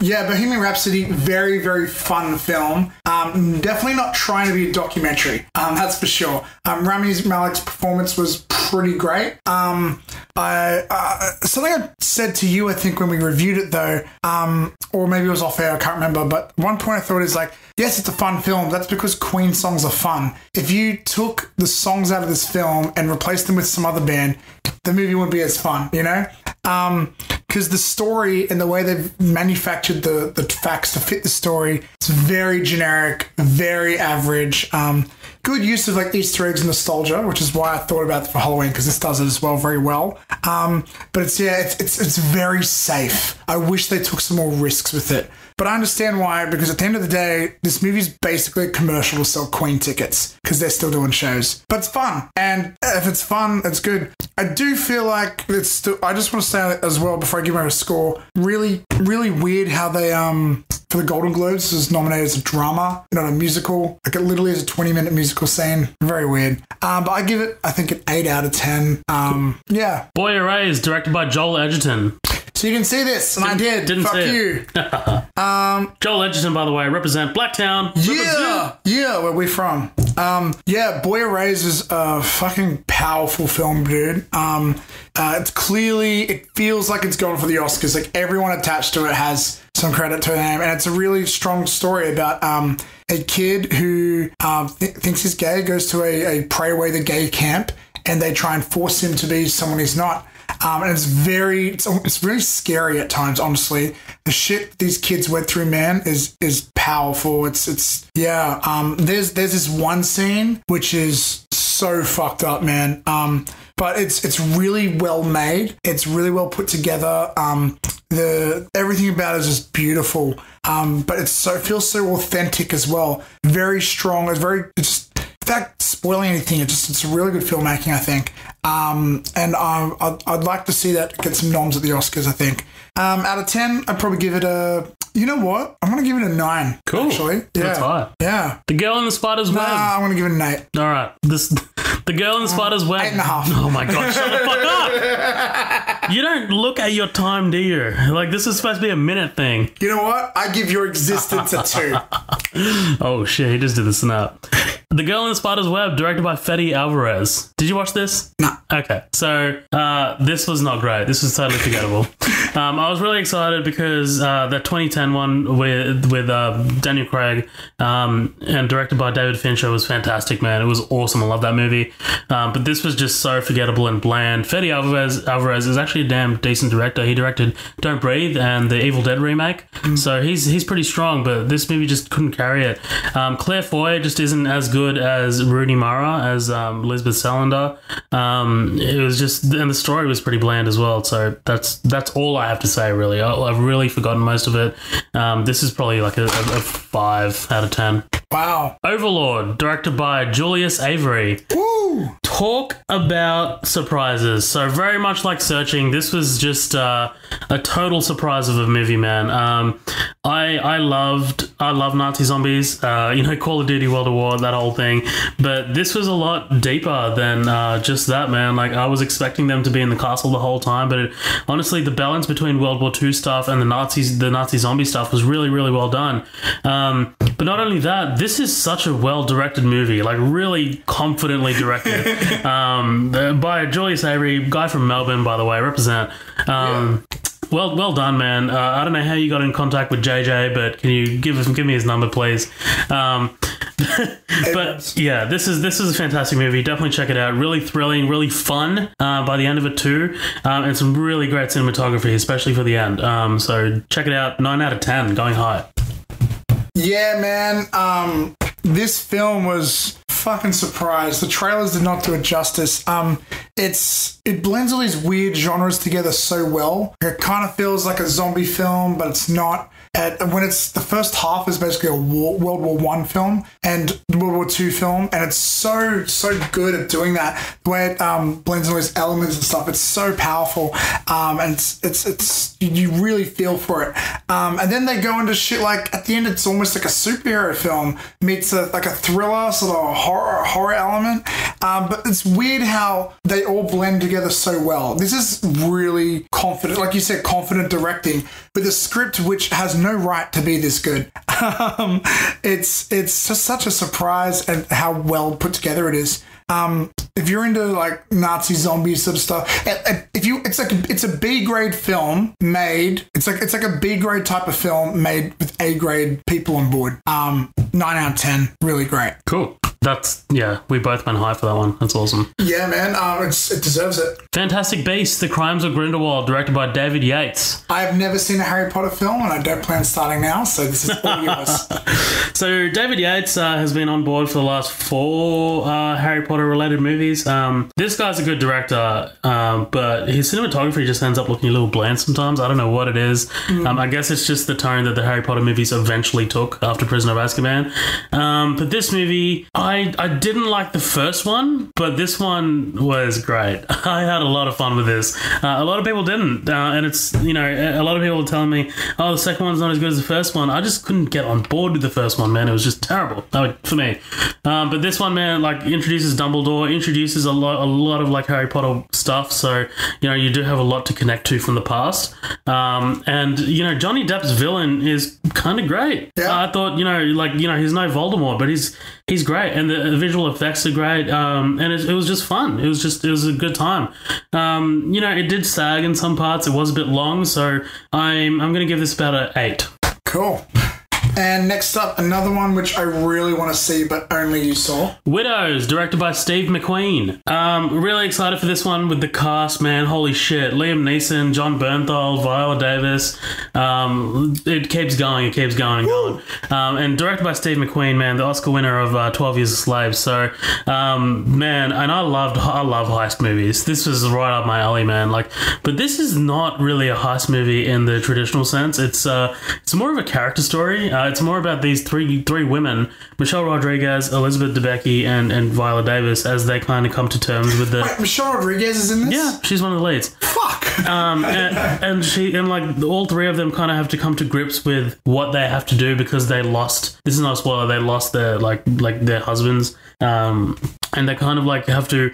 Yeah, Bohemian Rhapsody, very, very fun film. Definitely not trying to be a documentary, that's for sure. Rami Malek's performance was pretty great. Something I said to you, I think, when we reviewed it, though, or maybe it was off air, I can't remember, but one point I thought is like, yes, it's a fun film. That's because Queen songs are fun. If you took the songs out of this film and replaced them with some other band, the movie wouldn't be as fun, you know? Because the story and the way they've manufactured the facts to fit the story, it's very generic, very average. Good use of like Easter eggs and nostalgia, which is why I thought about it for Halloween, because this does it as well very well. But it's very safe. I wish they took some more risks with it. But I understand why, because at the end of the day, this movie's basically a commercial to sell Queen tickets because they're still doing shows. But it's fun. And if it's fun, it's good. I do feel like it's still, I just want to say as well before I give them a score, really, really weird how they, for the Golden Globes, this was nominated as a drama, not a musical. Like it literally is a 20-minute musical scene. Very weird. But I give it, I think, an 8 out of 10. Yeah. Boy Erased, directed by Joel Edgerton. So you can see this, and I did. Didn't Fuck see you. Joel Edgerton, by the way, represent Blacktown. Yeah, where we from. Boy Erased is a fucking powerful film, dude. It's clearly, it feels like it's going for the Oscars. Like everyone attached to it has some credit to them, and it's a really strong story about a kid who thinks he's gay, goes to a Pray Away the Gay camp, and they try and force him to be someone he's not. And it's really scary at times, honestly. The shit these kids went through, man, is powerful. There's this one scene which is so fucked up, man. But it's really well made. It's really well put together. Everything about it is just beautiful. But it feels so authentic as well. Very strong. Without spoiling anything, it's really good filmmaking, I think. And I'd like to see that get some noms at the Oscars, I think. Out of 10, I'd probably give it a... You know what? I'm going to give it a 9. Cool. Actually. Yeah. That's high. Yeah. The Girl in the Spider's Web. I'm going to give it an 8. All right. The Girl in the Spider's Web. 8.5. Oh my God. Shut the fuck up. You don't look at your time, do you? Like, this is supposed to be a minute thing. You know what? I give your existence a 2. Oh shit, he just did the snap. The Girl in the Spider's Web, directed by Fede Alvarez. Did you watch this? No. Okay, so this was not great. This was totally forgettable. I was really excited because the 2010 one with Daniel Craig and directed by David Fincher was fantastic, man. It was awesome. I love that movie. But this was just so forgettable and bland. Fede Alvarez is actually a damn decent director. He directed Don't Breathe and the Evil Dead remake. So he's pretty strong, but this movie just couldn't carry it. Claire Foy just isn't as good as Rooney Mara, as Lisbeth Salander. It was just, and the story was pretty bland as well. So that's all I have to say, really. I've really forgotten most of it. This is probably like a 5 out of 10. Wow. Overlord, directed by Julius Avery. Woo! Talk about surprises. So very much like Searching, this was just a total surprise of a movie, man. I love Nazi zombies, Call of Duty, World at War, that whole thing. But this was a lot deeper than just that, man. Like, I was expecting them to be in the castle the whole time, but honestly, the balance between World War II stuff and the Nazi zombie stuff was really, really well done. But not only that, this is such a well-directed movie, like really confidently directed. By Julius Avery, guy from Melbourne, by the way, represent. Well done, man. I don't know how you got in contact with JJ, but can you give me his number, please? But yeah, this is a fantastic movie. Definitely check it out. Really thrilling, really fun by the end of it too, and some really great cinematography, especially for the end. So check it out. 9 out of 10, going high. Yeah, man. This film was fucking surprised. The trailers did not do it justice. It blends all these weird genres together so well. It kind of feels like a zombie film, but it's not. When it's the first half is basically a World War I film and World War II film, and it's so good at doing that. The way it blends all these elements and stuff, it's so powerful, and it's you really feel for it. And then they go into shit like at the end, it's almost like a superhero film meets like a thriller sort of horror element. But it's weird how they all blend together so well. This is really confident, like you said, confident directing with a script which has no right to be this good. It's just such a surprise at how well put together it is. If you're into like Nazi zombie sort of stuff, it's a B grade film made. It's like a B grade type of film made with A grade people on board. 9 out of 10, really great. Cool. We both went high for that one. That's awesome. Yeah, man, it deserves it. Fantastic Beasts: The Crimes of Grindelwald, directed by David Yates. I have never seen a Harry Potter film, and I don't plan starting now, so this is all yours. So David Yates has been on board for the last 4 Harry Potter related movies. This guy's a good director, but his cinematography just ends up looking a little bland sometimes. I don't know what it is. I guess it's just the tone that the Harry Potter movies eventually took after Prisoner of Azkaban. But this movie, I didn't like the first one, but this one was great. I had a lot of fun with this. A lot of people didn't, and it's, a lot of people were telling me, oh, the second one's not as good as the first one. I just couldn't get on board with the first one, man. It was just terrible for me. But this one, man, like introduces Dumbledore, introduces a lot of like Harry Potter stuff, so you do have a lot to connect to from the past. And Johnny Depp's villain is kind of great. Yeah. I thought he's no Voldemort, but he's great, and the visual effects are great, and it was just fun. It was a good time. It did sag in some parts. It was a bit long, so I'm going to give this about an 8. Cool. And next up, another one which I really want to see, but only you saw. Widows, directed by Steve McQueen. Really excited for this one with the cast, man. Holy shit. Liam Neeson, John Bernthal, Viola Davis. It keeps going and going. And directed by Steve McQueen, man, the Oscar winner of 12 Years a Slave. So, man, and I love heist movies. This was right up my alley, man. But this is not really a heist movie in the traditional sense. It's more of a character story. It's more about these three women, Michelle Rodriguez, Elizabeth Debicki, and Viola Davis, as they kind of come to terms with the... Wait, Michelle Rodriguez is in this? Yeah, she's one of the leads. Fuck! and all three of them kind of have to come to grips with what they have to do because they lost... This is not a spoiler. They lost their, their husbands. and they kind of like have to,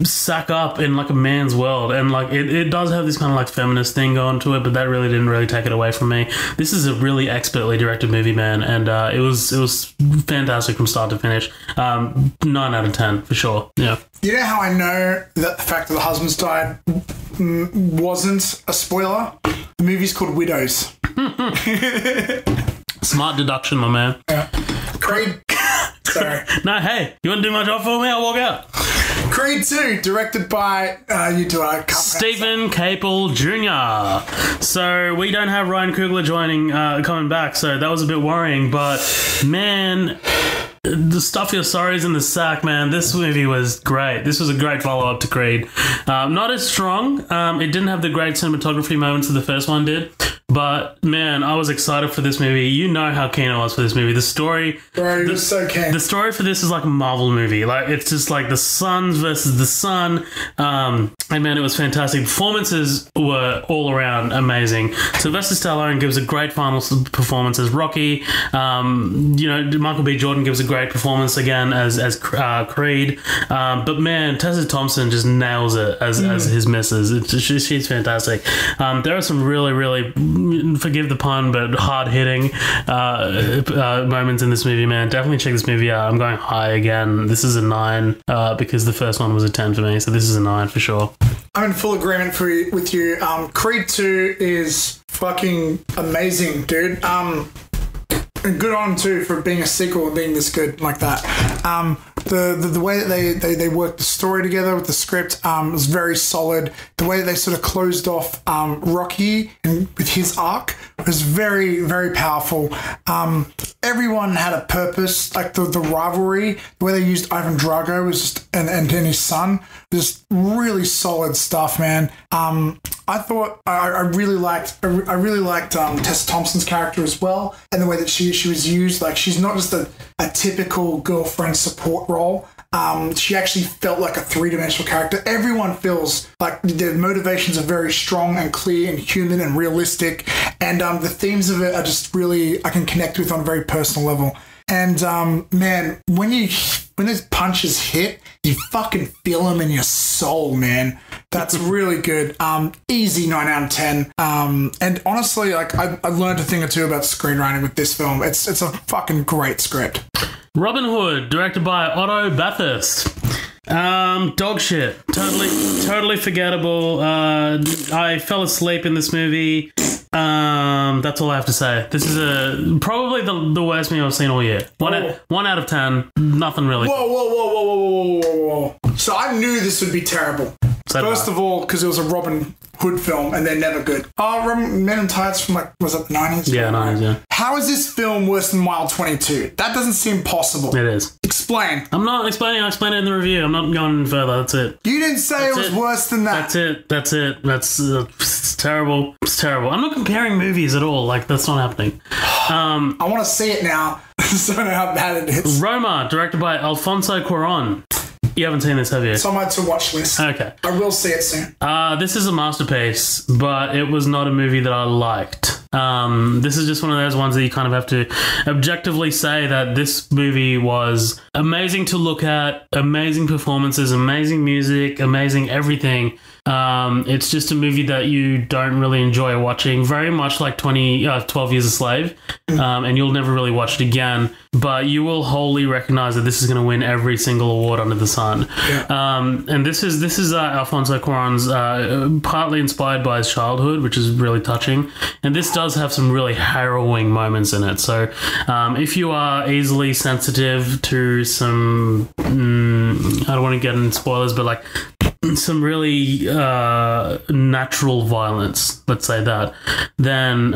sack up in like a man's world, and like it does have this kind of like feminist thing going to it, but that really didn't really take it away from me. This is a really expertly directed movie, man, and it was fantastic from start to finish. 9 out of 10 for sure. Yeah. You know how I know that the fact that the husbands died wasn't a spoiler? The movie's called Widows. Smart deduction, my man. Yeah. Creed. Sorry. No, hey, you want to do my job for me? I'll walk out. Creed 2, directed by Stephen Caple Jr. So we don't have Ryan Coogler coming back, so that was a bit worrying. But man, the stuff your sorries in the sack, man. This movie was great. This was a great follow-up to Creed. Not as strong. It didn't have the great cinematography moments that the first one did. But man, I was excited for this movie. You know how keen I was for this movie. The story, bro, you're so keen. The story for this is like a Marvel movie. Like it's just like the sons versus the sun. And man, it was fantastic. Performances were all around amazing. Sylvester Stallone gives a great final performance as Rocky. Michael B. Jordan gives a great performance again as Creed. But man, Tessa Thompson just nails it as his missus. She's fantastic. There are some really, really, forgive the pun, but hard-hitting moments in this movie, man. Definitely check this movie out. I'm going high again. This is a 9 because the first one was a 10 for me, so this is a 9 for sure. I'm in full agreement with you. Creed 2 is fucking amazing, dude. And good on him too for being a sequel and being this good like that. The way that they worked the story together with the script was very solid. The way that they sort of closed off Rocky and with his arc was very, very powerful. Everyone had a purpose, like the rivalry, the way they used Ivan Drago was just and his son, just really solid stuff, man. I thought I really liked Tessa Thompson's character as well, and the way that she was used. Like, she's not just a typical girlfriend support role. She actually felt like a three-dimensional character. Everyone feels like their motivations are very strong and clear and human and realistic, and the themes of it are just really I can connect with on a very personal level. And man, when those punches hit, you fucking feel them in your soul, man. That's really good. Easy 9 out of 10. And honestly, like I learned a thing or two about screenwriting with this film. It's a fucking great script. Robin Hood, directed by Otto Bathurst. Dog shit. Totally forgettable. I fell asleep in this movie. That's all I have to say. This is probably the worst movie I've seen all year. 1 out of 10. Nothing really. Whoa. So I knew this would be terrible. First of all, because it was a Robin Hood film and they're never good. Men in Tights from was it the 90s? Yeah, 90s, yeah. How is this film worse than Wild 22? That doesn't seem possible. It is. Explain. I'm not explaining. I explained it in the review. I'm not going further. That's it. You didn't say it was worse than that. That's it. It's terrible. It's terrible. I'm not comparing movies at all. Like, that's not happening. I want to see it now so I know how bad it is. Roma, directed by Alfonso Cuarón. You haven't seen this, have you? It's on my to-watch list. Okay. I will see it soon. This is a masterpiece, but it was not a movie that I liked. This is just one of those ones that you kind of have to objectively say that this movie was amazing to look at, amazing performances, amazing music, amazing everything. It's just a movie that you don't really enjoy watching, very much like 12 Years a Slave, and you'll never really watch it again, but you will wholly recognize that this is going to win every single award under the sun. Yeah. And this is Alfonso Cuarón's partly inspired by his childhood, which is really touching, and this does have some really harrowing moments in it. So if you are easily sensitive to some I don't want to get into spoilers, but like some really natural violence, let's say that, then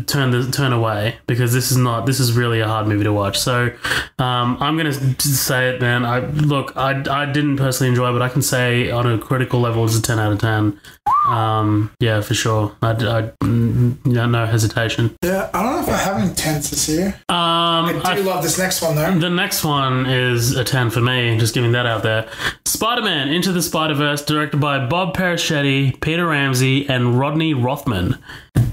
turn away, because this is really a hard movie to watch. So I'm gonna say it, man. I didn't personally enjoy it, but I can say on a critical level it's a 10 out of 10. Yeah, for sure. No hesitation. Yeah, I don't know if I have any 10s this year. I do love this next one though. The next one is a 10 for me, just giving that out there. Spider-Man Into the Spider-Verse, directed by Bob Persichetti, Peter Ramsey, and Rodney Rothman.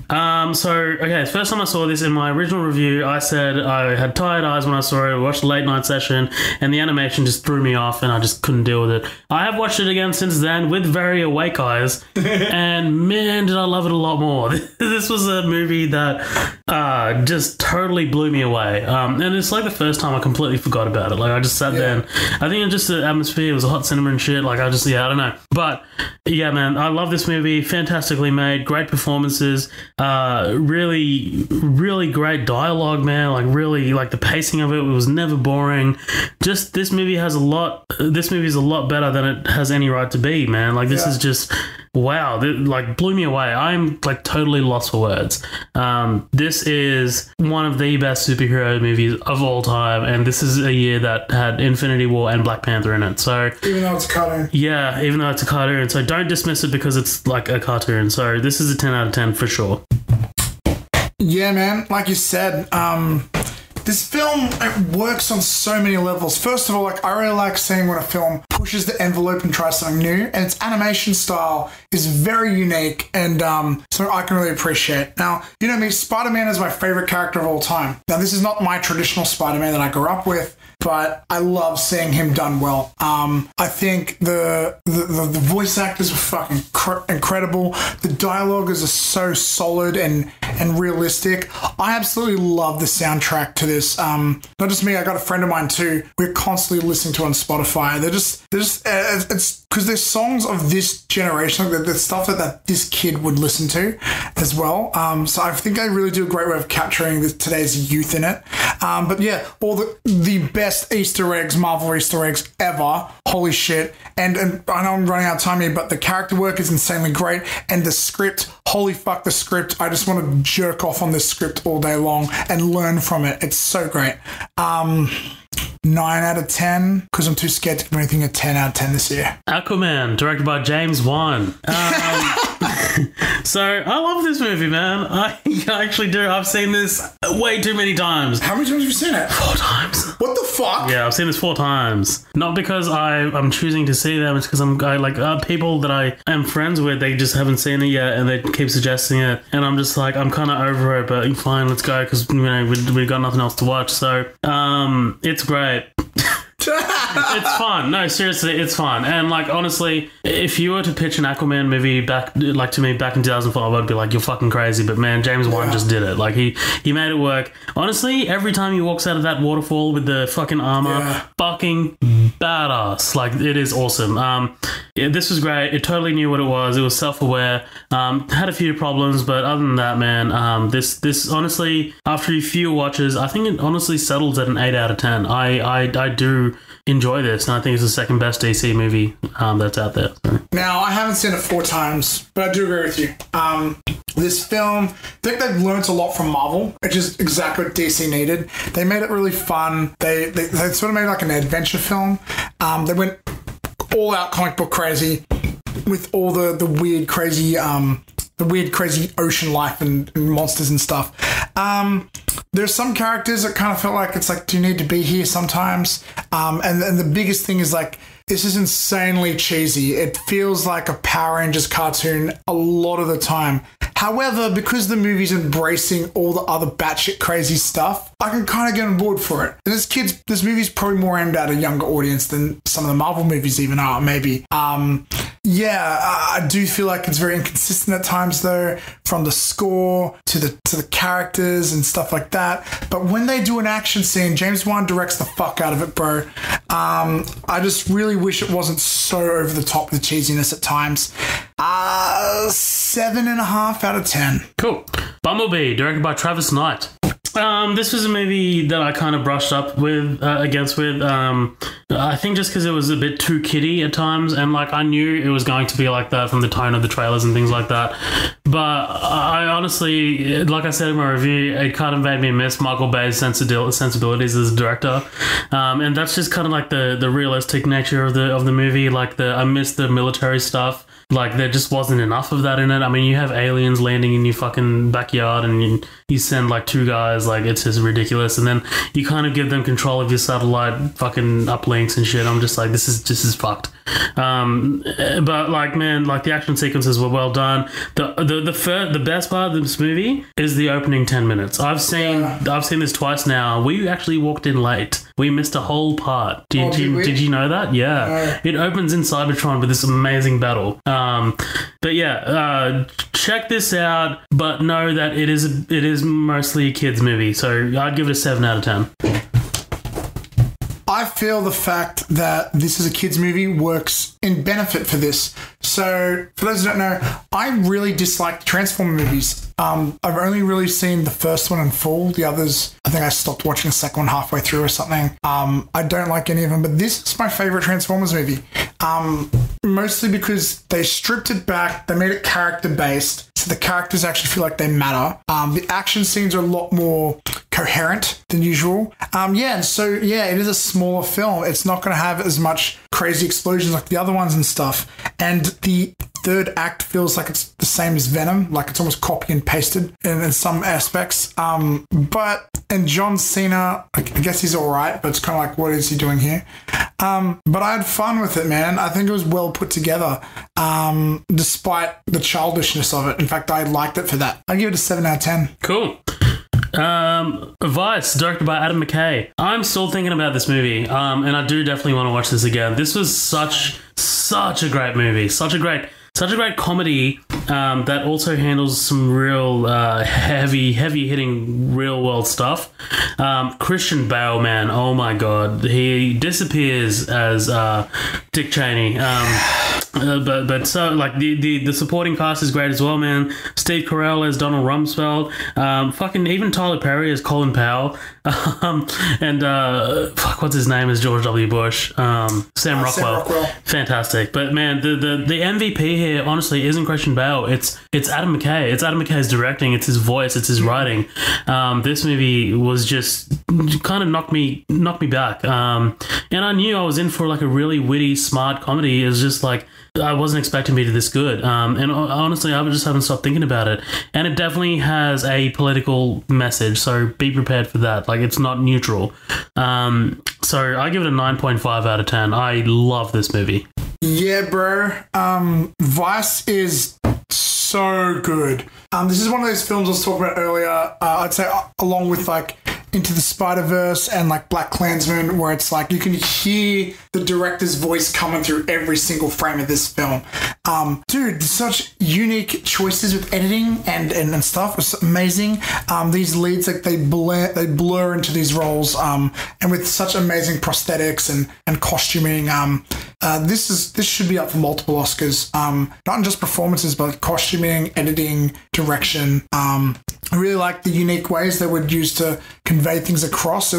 The first time I saw this in my original review, I said I had tired eyes when I saw it. I watched a late night session, and the animation just threw me off, and I just couldn't deal with it. I have watched it again since then with very awake eyes, and man, did I love it a lot more. This was a movie that just totally blew me away, and it's like the first time I completely forgot about it. Like, I just sat there, and I think it just the atmosphere, it was a hot cinema and shit. Like, I don't know. But yeah, man, I love this movie. Fantastically made, great performances, really, really great dialogue, man. Like, really, like, the pacing of it was never boring. Just, this movie is a lot better than it has any right to be, man. Like, this is just, wow, like, blew me away. I'm, like, totally lost for words. This is one of the best superhero movies of all time, and this is a year that had Infinity War and Black Panther in it. So even though it's a cartoon. Yeah, even though it's a cartoon. So don't dismiss it because it's like a cartoon. So this is a 10 out of 10 for sure. Yeah, man. Like you said, this film, it works on so many levels. First of all, like, I really like seeing when a film pushes the envelope and tries something new, and its animation style is very unique and so I can really appreciate. Now, you know me, Spider-Man is my favorite character of all time. Now, this is not my traditional Spider-Man that I grew up with, but I love seeing him done well. I think the voice actors were fucking incredible. The dialogue is so solid and realistic. I absolutely love the soundtrack to this. Not just me, I got a friend of mine too. We're constantly listening to on Spotify. It's because there's songs of this generation, like the stuff that this kid would listen to as well. So I think they really do a great way of capturing today's youth in it. But yeah, all the best Easter eggs, Marvel Easter eggs ever. Holy shit. And I know I'm running out of time here, but the character work is insanely great. And the script, holy fuck, the script. I just want to jerk off on this script all day long and learn from it. It's so great. 9 out of 10 because I'm too scared to give anything a 10 out of 10 this year. Aquaman, directed by James Wan. So I love this movie, man. I actually do. I've seen this way too many times. How many times have you seen it? 4 times. What the fuck? Yeah, I've seen this 4 times. Not because I'm choosing to see them. It's because people that I am friends with, they just haven't seen it yet, and they keep suggesting it, and I'm just like, I'm kind of over it, but fine, let's go, because we got nothing else to watch. So it's great. It's fun. No, seriously, it's fun. And like, honestly, if you were to pitch an Aquaman movie back to me back in 2005, I'd be like, you're fucking crazy. But man, James Wan just did it. Like, he made it work. Honestly, every time he walks out of that waterfall with the fucking armor, fucking badass. Like, it is awesome. This was great. It totally knew what it was. It was self-aware. Had a few problems, but other than that, man, this honestly, after a few watches, I think it honestly settles at an 8 out of 10. I do enjoy this, and I think it's the second best DC movie that's out there. So. Now, I haven't seen it 4 times, but I do agree with you. This film, I think they've learned a lot from Marvel, which is exactly what DC needed. They made it really fun. They sort of made like an adventure film. They went all out comic book crazy with all the weird, crazy ocean life and monsters and stuff. There's some characters that kind of felt like it's like, do you need to be here sometimes? And the biggest thing is like, this is insanely cheesy. It feels like a Power Rangers cartoon a lot of the time. However, because the movie's embracing all the other batshit crazy stuff, I can kind of get on board for it. And this movie's probably more aimed at a younger audience than some of the Marvel movies even are, maybe. I do feel like it's very inconsistent at times, though, from the score to the characters and stuff like that. But when they do an action scene, James Wan directs the fuck out of it, bro. I just really wish it wasn't so over the top with the cheesiness at times. 7.5 out of 10. Cool. Bumblebee, directed by Travis Knight. This was a movie that I kind of brushed up against. I think just because it was a bit too kiddie at times, and like I knew it was going to be like that from the tone of the trailers and things like that. But I honestly, like I said in my review, it kind of made me miss Michael Bay's sensibilities as a director, and that's just kind of like the realistic nature of the movie. Like I miss the military stuff. like there just wasn't enough of that in it. I mean, you have aliens landing in your fucking backyard and you send like 2 guys, like it's just ridiculous, and then you kind of give them control of your satellite fucking uplinks and shit. I'm just like, this is fucked. But like, man, like the action sequences were well done. The best part of this movie is the opening 10 minutes. I've seen this twice now. We actually walked in late. We missed a whole part. Did you know that? Yeah. It opens in Cybertron with this amazing battle. But yeah, check this out, but know that it is mostly a kids movie. So I'd give it a 7 out of 10. I feel the fact that this is a kids movie works in benefit for this. So, for those who don't know, I really dislike the Transformer movies. I've only really seen the first one in full. The others, I think I stopped watching the second one halfway through or something. I don't like any of them, but this is my favorite Transformers movie. Mostly because they stripped it back, they made it character-based, so the characters actually feel like they matter. The action scenes are a lot more coherent than usual. And so, it is a smaller film. It's not going to have as much crazy explosions like the other ones and stuff. And the third act feels like it's the same as Venom, like it's almost copy and pasted in some aspects. And John Cena, I guess he's all right, but it's kind of like, what is he doing here? But I had fun with it, man. I think it was well put together, despite the childishness of it. In fact, I liked it for that. I give it a 7 out of 10. Cool. Vice, directed by Adam McKay. I'm still thinking about this movie, and I do definitely want to watch this again. This was such a great movie, such a great comedy that also handles some real heavy hitting real world stuff. Christian Bale, man, oh my god, he disappears as Dick Cheney. But so like the supporting cast is great as well, man. Steve Carell as Donald Rumsfeld, fucking even Tyler Perry as Colin Powell, and what's his name, is George W. Bush, Sam Rockwell. Fantastic. But man, the MVP here honestly isn't Christian Bale. It's Adam McKay. It's Adam McKay's directing. It's his voice. It's his writing. This movie was just kind of knocked me back. And I knew I was in for like a really witty, smart comedy. It was just like, I wasn't expecting it to be this good. And honestly, I just haven't stopped thinking about it. And it definitely has a political message, so be prepared for that. Like, it's not neutral. So I give it a 9.5 out of 10. I love this movie. Yeah, bro. Vice is so good. This is one of those films I was talking about earlier. I'd say along with like Into the Spider-Verse and like Black Klansman, where it's like you can hear the director's voice coming through every single frame of this film. Dude, such unique choices with editing and stuff. It's amazing. These leads, like they blur into these roles, and with such amazing prosthetics and costuming. This should be up for multiple Oscars. Not just performances, but costuming, editing, direction. I really like the unique ways they would use to convey things across.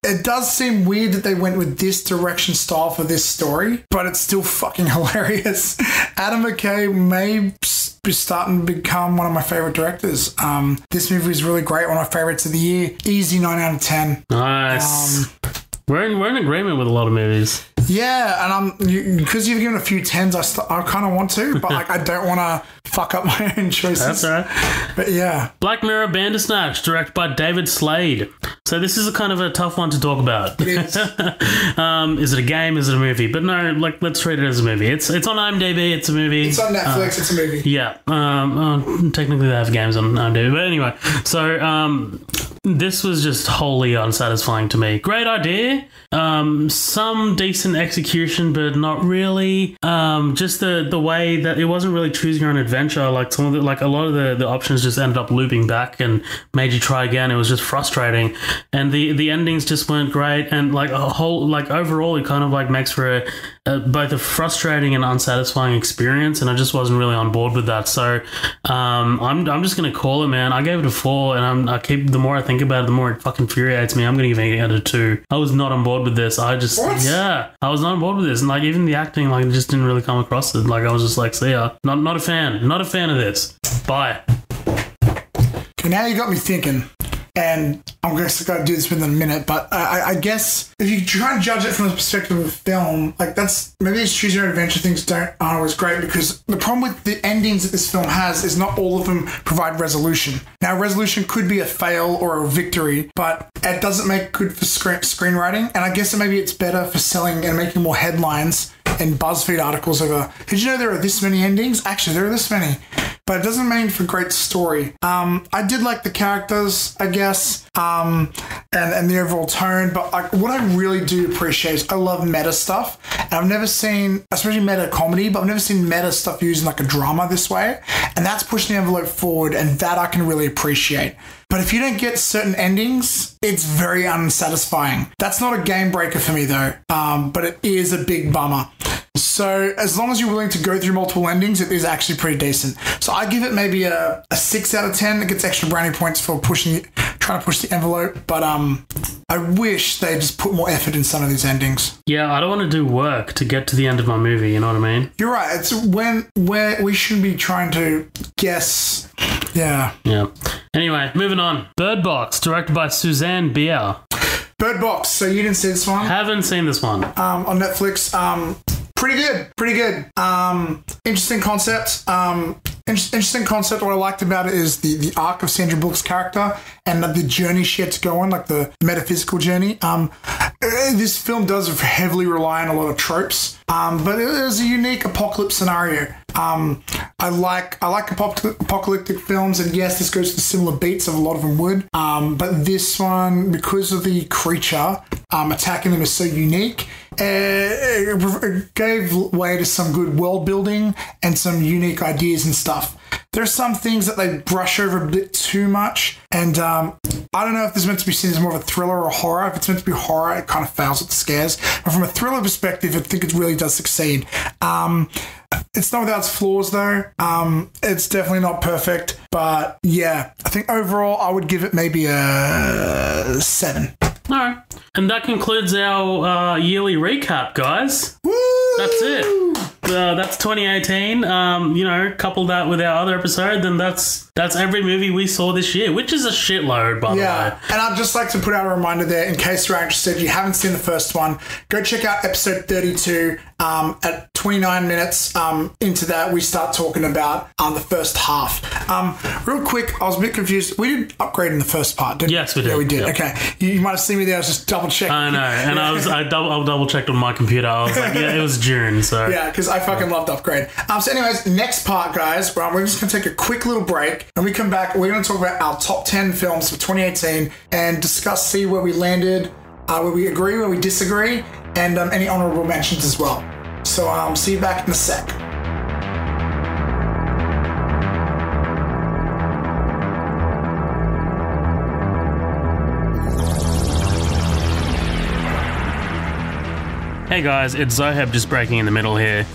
It does seem weird that they went with this direction style for this story, but it's still fucking hilarious. Adam McKay may be starting to become one of my favorite directors. This movie is really great. One of my favorites of the year. Easy 9 out of 10. Nice. We're in agreement with a lot of movies. Yeah, and because you've given a few 10s, I kind of want to, but like I don't want to fuck up my own choices. That's all right. But yeah. Black Mirror Bandersnatch, directed by David Slade. So this is a kind of a tough one to talk about. It is. Is it a game? Is it a movie? But no, like let's treat it as a movie. It's on IMDb. It's a movie. It's on Netflix. It's a movie. Yeah. Technically they have games on IMDb, but anyway. So this was just wholly unsatisfying to me. Great idea. Some decent execution, but not really. Just the way that it wasn't really choosing your own adventure. Like some of a lot of the options just ended up looping back and made you try again. It was just frustrating, and the endings just weren't great. And like overall, it kind of like makes for both a frustrating and unsatisfying experience. And I just wasn't really on board with that. So I'm just gonna call it, man. I gave it a 4, and the more I think about it, the more it fucking infuriates me. I'm gonna give it a 2. I was not on board with this. I was not on board with this, and like even the acting, like it just didn't really come across it. Like I was just like, see ya. Not a fan of this. Bye. Okay, now you got me thinking. and I'm going to do this within a minute, but I guess if you try and judge it from the perspective of a film, like that's maybe these choose your own adventure things aren't always great, because the problem with the endings that this film has is not all of them provide resolution. Now, resolution could be a fail or a victory, but it doesn't make good for screenwriting, and I guess maybe it's better for selling and making more headlines and BuzzFeed articles over, did you know there are this many endings? Actually, there are this many. But it doesn't mean for great story. I did like the characters, I guess, and the overall tone. But like, what I really do appreciate is I love meta stuff. And I've never seen, especially meta comedy, but I've never seen meta stuff used in like a drama this way. And that's pushing the envelope forward, and that I can really appreciate. But if you don't get certain endings, it's very unsatisfying. That's not a game breaker for me though, but it is a big bummer. So as long as you're willing to go through multiple endings, it is actually pretty decent. So I give it maybe a 6 out of 10. It gets extra brownie points for trying to push the envelope. But I wish they just put more effort in some of these endings. Yeah, I don't want to do work to get to the end of my movie, you know what I mean? You're right. It's where we shouldn't be trying to guess. Yeah. Anyway, moving on. Bird Box, directed by Suzanne Bier. Bird Box. So you didn't see this one? Haven't seen this one. On Netflix. Pretty good. Interesting concept. Interesting concept. What I liked about it is the arc of Sandra Bullock's character and the journey she had to go on, like the metaphysical journey. This film does heavily rely on a lot of tropes, but it is a unique apocalypse scenario. I like apocalyptic films, and yes, this goes to similar beats of a lot of them would. But this one, because of the creature attacking them, is so unique. It gave way to some good world building and some unique ideas and stuff. There are some things that they brush over a bit too much, and I don't know if this is meant to be seen as more of a thriller or a horror. If it's meant to be horror, it kind of fails at the scares. But from a thriller perspective, I think it really does succeed. It's not without its flaws, though. It's definitely not perfect, but yeah, I think overall I would give it maybe a 7. All right. And that concludes our yearly recap, guys. Woo! That's it. That's 2018. Couple that with our other episode, then that's every movie we saw this year, which is a shitload, by the way. And I'd just like to put out a reminder there, in case you're interested, you haven't seen the first one, go check out episode 32. At 29 minutes into that, we start talking about the first half. Real quick, I was a bit confused. We did upgrade in the first part, didn't we? Yes, we did. Yeah, we did. Yep. Okay. You might have seen me there. I was just double checking. I know. And I double checked on my computer. I was like, yeah, it was June. So yeah, because I fucking loved upgrade. So anyways, next part, guys, we're just going to take a quick little break. When we come back, we're going to talk about our top 10 films for 2018 and see where we landed, where we agree, where we disagree, and any honorable mentions as well. So see you back in a sec. Hey guys, it's Zoheb just breaking in the middle here.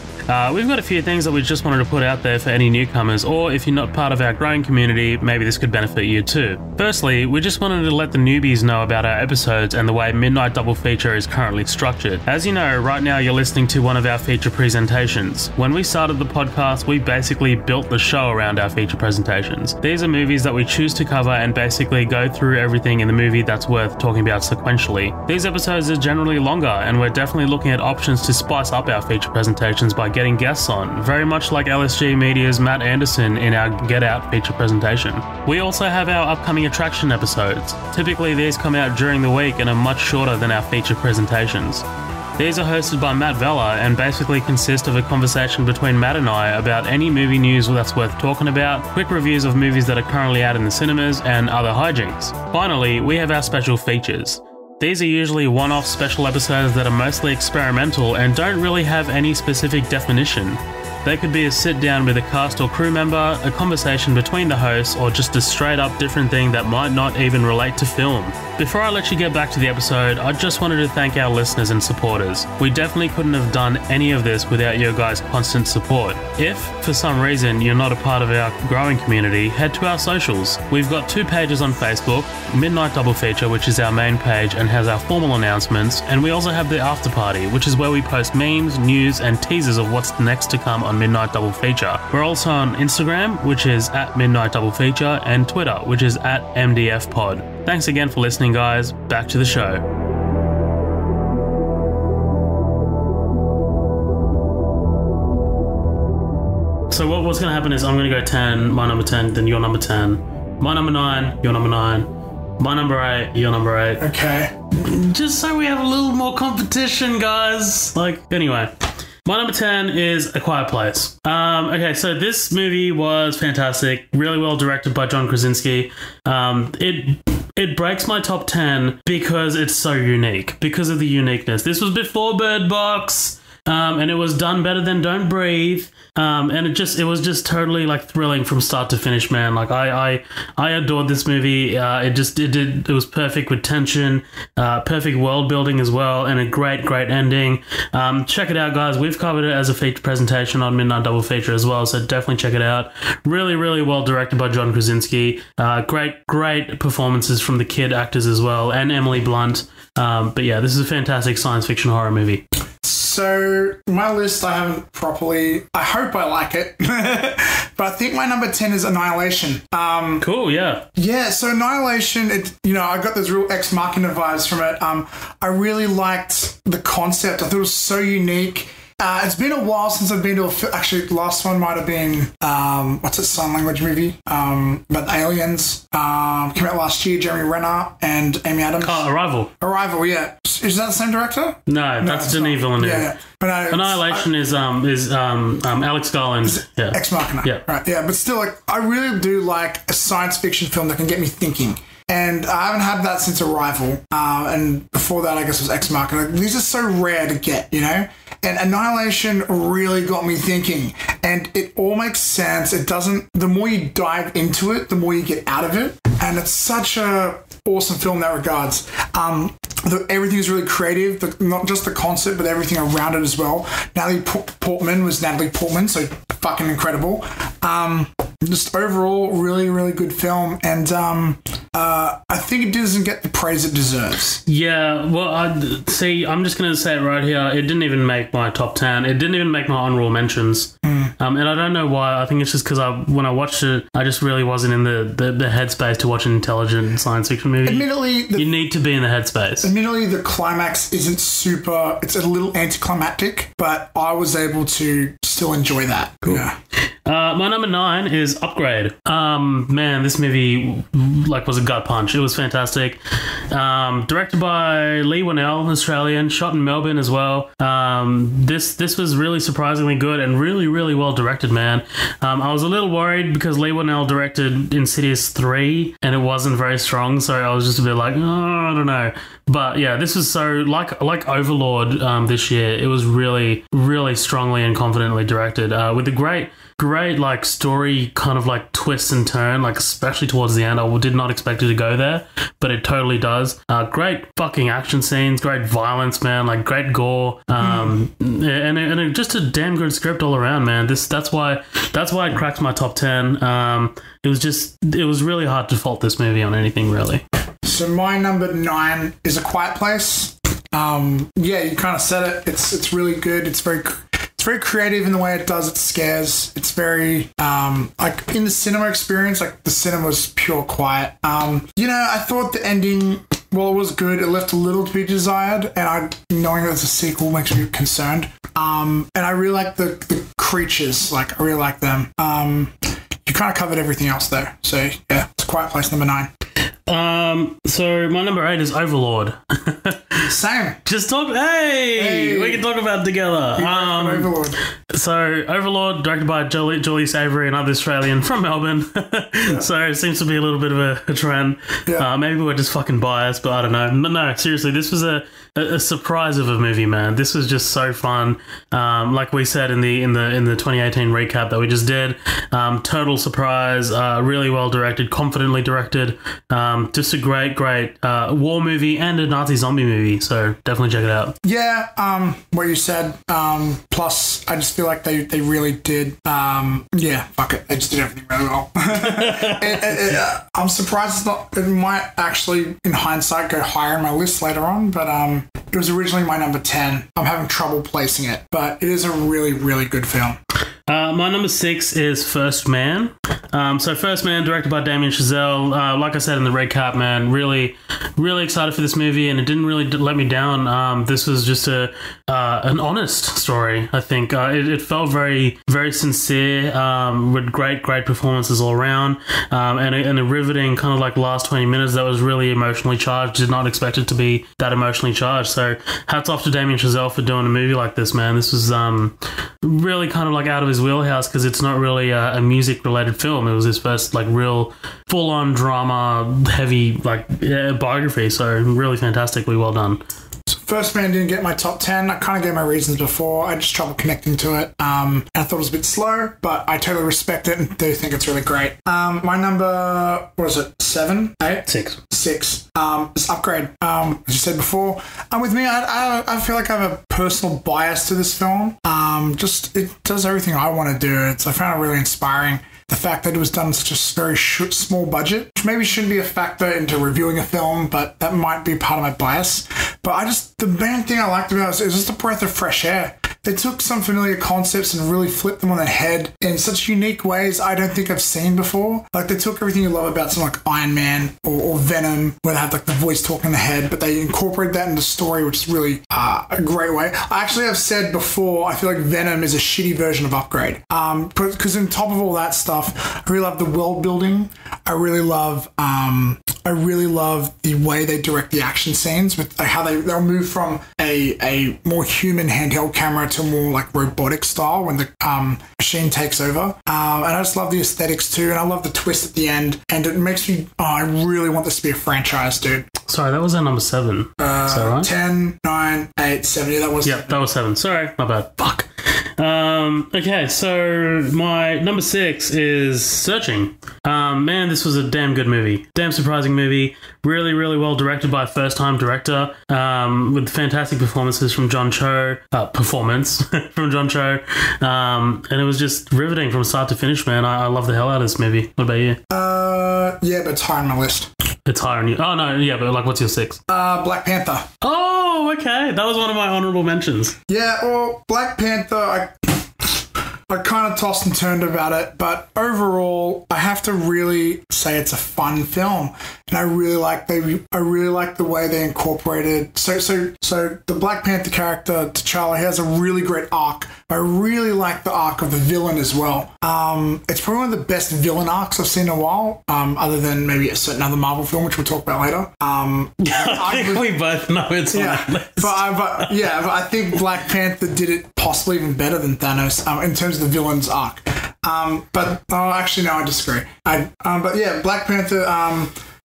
We've got a few things that we just wanted to put out there for any newcomers, or if you're not part of our growing community, maybe this could benefit you too. Firstly, we just wanted to let the newbies know about our episodes and the way Midnight Double Feature is currently structured. As you know, right now you're listening to one of our feature presentations. When we started the podcast, we basically built the show around our feature presentations. These are movies that we choose to cover and basically go through everything in the movie that's worth talking about sequentially. These episodes are generally longer, and we're definitely looking at options to spice up our feature presentations by getting guests on, very much like LSG Media's Matt Anderson in our Get Out feature presentation. We also have our upcoming attraction episodes. Typically these come out during the week and are much shorter than our feature presentations. These are hosted by Matt Vella and basically consist of a conversation between Matt and I about any movie news that's worth talking about, quick reviews of movies that are currently out in the cinemas, and other hijinks. Finally, we have our special features. These are usually one-off special episodes that are mostly experimental and don't really have any specific definition. They could be a sit-down with a cast or crew member, a conversation between the hosts, or just a straight-up different thing that might not even relate to film. Before I let you get back to the episode, I just wanted to thank our listeners and supporters. We definitely couldn't have done any of this without your guys' constant support. If, for some reason, you're not a part of our growing community, head to our socials. We've got 2 pages on Facebook, Midnight Double Feature, which is our main page and has our formal announcements, and we also have the After Party, which is where we post memes, news, and teasers of what's next to come on Midnight Double Feature. We're also on Instagram, which is at Midnight Double Feature, and Twitter, which is at MDF Pod. Thanks again for listening, guys. Back to the show. So what's going to happen is I'm going to go 10, my number 10, then your number 10, my number 9, your number 9, my number 8, your number 8. Okay. Just so we have a little more competition, guys. Anyway. My number 10 is A Quiet Place. Okay, so this movie was fantastic. Really well directed by John Krasinski. It breaks my top 10 because it's so unique, because of the uniqueness. This was before Bird Box, and it was done better than Don't Breathe. And it was just totally thrilling from start to finish, man. I adored this movie. It was perfect with tension, perfect world building as well, and a great ending. Check it out, guys. We've covered it as a feature presentation on Midnight Double Feature as well, so definitely check it out. Really well directed by John Krasinski. Great performances from the kid actors as well, and Emily Blunt. But yeah, this is a fantastic science fiction horror movie. So my list, I haven't properly. I hope I like it, but I think my number 10 is Annihilation. Cool, yeah. Yeah, so Annihilation. I got those real Ex Machina vibes from it. I really liked the concept. I thought it was so unique. It's been a while since I've been to actually, the last one might have been, what's it, sign language movie? But Aliens. Came out last year, Jeremy Renner and Amy Adams. Arrival. Arrival, yeah. Is that the same director? No, that's Denis Villeneuve. Yeah. But Annihilation is Alex Garland. Yeah. Ex Machina. Yeah. Right, yeah. But still, I really do like a science fiction film that can get me thinking. And I haven't had that since Arrival. And before that, I guess, was Ex Machina. These are so rare to get, And Annihilation really got me thinking. And it all makes sense. It doesn't... The more you dive into it, the more you get out of it. And it's such a awesome film in that regards. Everything is really creative. Not just the concept, but everything around it as well. Natalie Portman was Natalie Portman, so fucking incredible. Just overall, really good film. And I think it doesn't get the praise it deserves. Yeah, well, I'm just going to say it right here. It didn't even make my top 10. It didn't even make my honorable mentions. And I don't know why. I think it's just because when I watched it, I just really wasn't in the headspace to watch an intelligent science fiction movie. Admittedly, you need to be in the headspace. Admittedly, the climax isn't super... It's a little anticlimactic, but I was able to still enjoy that. Cool. Yeah. My number 9 is Upgrade. Man, this movie was a gut punch. It was fantastic. Directed by Lee Winnell, Australian, shot in Melbourne as well. This was really surprisingly good and really well directed, man. I was a little worried because Lee Winnell directed Insidious 3 and it wasn't very strong, so I was just a bit like, I don't know. But yeah, this was so like Overlord this year. It was really strongly and confidently directed with a great story kind of twist and turn, especially towards the end. I did not expect it to go there, but it totally does. Great fucking action scenes, great violence, man, great gore, and just a damn good script all around, man. That's why it cracks my top 10. It was really hard to fault this movie on anything, really. So my number 9 is A Quiet Place. Yeah, you kind of said it. It's really good. It's very creative in the way it does its scares. It's very in the cinema experience, the cinema was pure quiet. I thought the ending, well, it was good. It left a little to be desired, and knowing that it's a sequel makes me concerned. And I really like the creatures. I really like them. You kind of covered everything else though. So yeah, it's A Quiet Place, number 9. So my number 8 is Overlord. Same. Just talk. Hey, we can talk about it together. Overlord. So Overlord, directed by Julie Savory, another Australian from Melbourne. Yeah. So it seems to be a little bit of a trend. Yeah. Maybe we're just fucking biased, but I don't know. But no, seriously, this was a surprise of a movie, man. This was just so fun. Like we said in the 2018 recap that we just did, total surprise. Really well directed, confidently directed. Just a great war movie and a Nazi zombie movie. So definitely check it out. Yeah. What you said. Plus, I just feel like they really did. Yeah. Fuck it. They just did everything really well. I'm surprised it might actually, in hindsight, go higher in my list later on, but it was originally my number 10. I'm having trouble placing it, but it is a really, really good film. My number 6 is First Man. So First Man, directed by Damien Chazelle. Like I said in the recap, man, really excited for this movie, and it didn't really let me down. This was just an honest story. I think it felt very, very sincere, with great performances all around, and a riveting kind of like last 20 minutes that was really emotionally charged. Did not expect it to be that emotionally charged. So hats off to Damien Chazelle for doing a movie like this, man. This was really kind of like out of his wheelhouse, because it's not really a music related film. It was his first like real full on drama heavy biography, so really fantastically well done. First Man didn't get my top 10. I kind of gave my reasons before. I just trouble connecting to it. And I thought it was a bit slow, but I totally respect it and do think it's really great. My number, what was it, 7? 8? 6. 6. Is Upgrade. As you said before. With me, I feel like I have a personal bias to this film. Just, it does everything I want to do. I found it really inspiring. The fact that it was done in such a very small budget, which maybe shouldn't be a factor into reviewing a film, but that might be part of my bias. But the main thing I liked about it was just a breath of fresh air. They took some familiar concepts and really flipped them on their head in such unique ways I don't think I've seen before. Like, they took everything you love about something like Iron Man or Venom, where they have like the voice talking in the head, but they incorporated that in the story, which is really a great way. I actually have said before, I feel like Venom is a shitty version of Upgrade. Because on top of all that stuff, I really love the world building. I really love the way they direct the action scenes, with how they'll move from a more human handheld camera to more like robotic style when the machine takes over. And I just love the aesthetics too, and I love the twist at the end. And it makes me, I really want this to be a franchise, dude. Sorry, that was our number 7. Is that right? 10, 9, 8, 7. Yeah, that was. Yep, that was 7. Sorry, my bad. Fuck. Okay, so my number 6 is Searching. Man, this was a damn good movie. Damn surprising movie. Really, really well directed by a first-time director, with fantastic performances from John Cho. From John Cho. And it was just riveting from start to finish, man. I love the hell out of this movie. What about you? Yeah, but it's higher on my list. It's higher on you. Oh, no, yeah, but like, what's your 6? Black Panther. Oh, okay. That was one of my honorable mentions. Yeah, well, Black Panther, I kind of tossed and turned about it, but overall, I have to really say it's a fun film, and I really like the way they incorporated. So the Black Panther character T'Challa, he has a really great arc. I really like the arc of the villain as well. It's probably one of the best villain arcs I've seen in a while, other than maybe a certain other Marvel film, which we'll talk about later. I think we both know it's on that list. But I think Black Panther did it possibly even better than Thanos in terms of the villain's arc. Actually, no, I disagree. But yeah, Black Panther.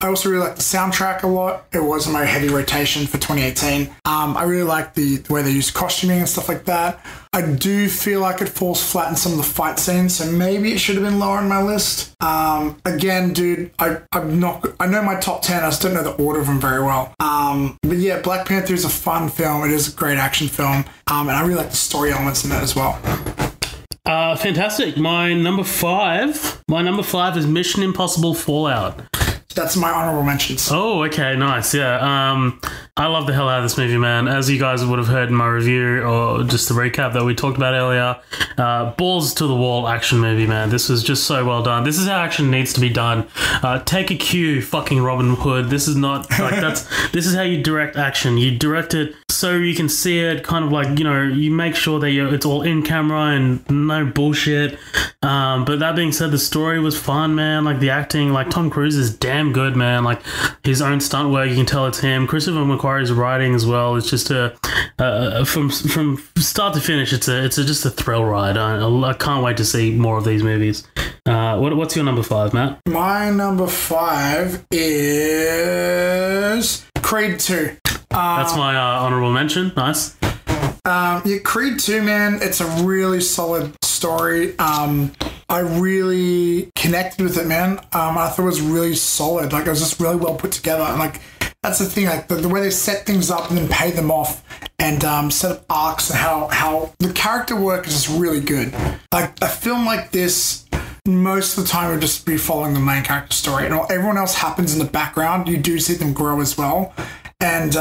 I also really like the soundtrack a lot. It was in my heavy rotation for 2018. I really like the way they use costuming and stuff like that. I do feel like it falls flat in some of the fight scenes, so maybe it should have been lower on my list. Again, dude, I know my top 10. I just don't know the order of them very well. But yeah, Black Panther is a fun film. It is a great action film, and I really like the story elements in that as well. Fantastic. My number 5 is Mission Impossible Fallout. That's my honorable mentions. Oh, okay, nice. Yeah, I love the hell out of this movie, man. As you guys would have heard in my review, or just the recap that we talked about earlier, balls to the wall action movie, man. This was just so well done. This is how action needs to be done. Take a cue, fucking Robin Hood. This is not like this is how you direct action. You direct it so you can see it, kind of like, you make sure that it's all in camera and no bullshit. But that being said, the story was fun, man. Like, the acting, like, Tom Cruise is damn good, man. Like, his own stunt work, you can tell it's him. Christopher McQuarrie's writing as well. It's just from start to finish, it's just a thrill ride. I can't wait to see more of these movies. What's your number 5, Matt? My number 5 is Creed 2. That's my honorable mention. Nice. Creed 2, man, it's a really solid story. I really connected with it, man. I thought it was really solid. Like, it was just really well put together. And, like, that's the thing, like, the way they set things up and then pay them off and set up arcs, and how the character work is just really good. Like, a film like this, most of the time, would just be following the main character story. And everyone else happens in the background. You do see them grow as well. And,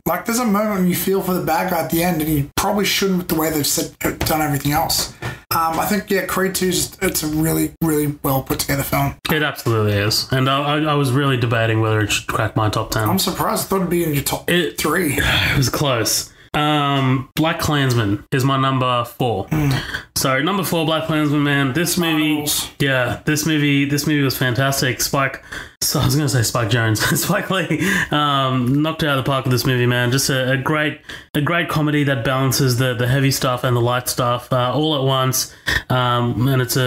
like, there's a moment when you feel for the bad guy at the end, and you probably shouldn't with the way they've done everything else. I think, Creed 2 it's a really, really well put together film. It absolutely is. And I was really debating whether it should crack my top 10. I'm surprised. I thought it'd be in your top 3. It was close. Black Klansman is my number 4. So number 4, Black Klansman, man. This movie, this movie was fantastic. So I was going to say Spike Jonze. Spike Lee knocked it out of the park with this movie, man. Just a great comedy that balances the heavy stuff and the light stuff all at once. And it's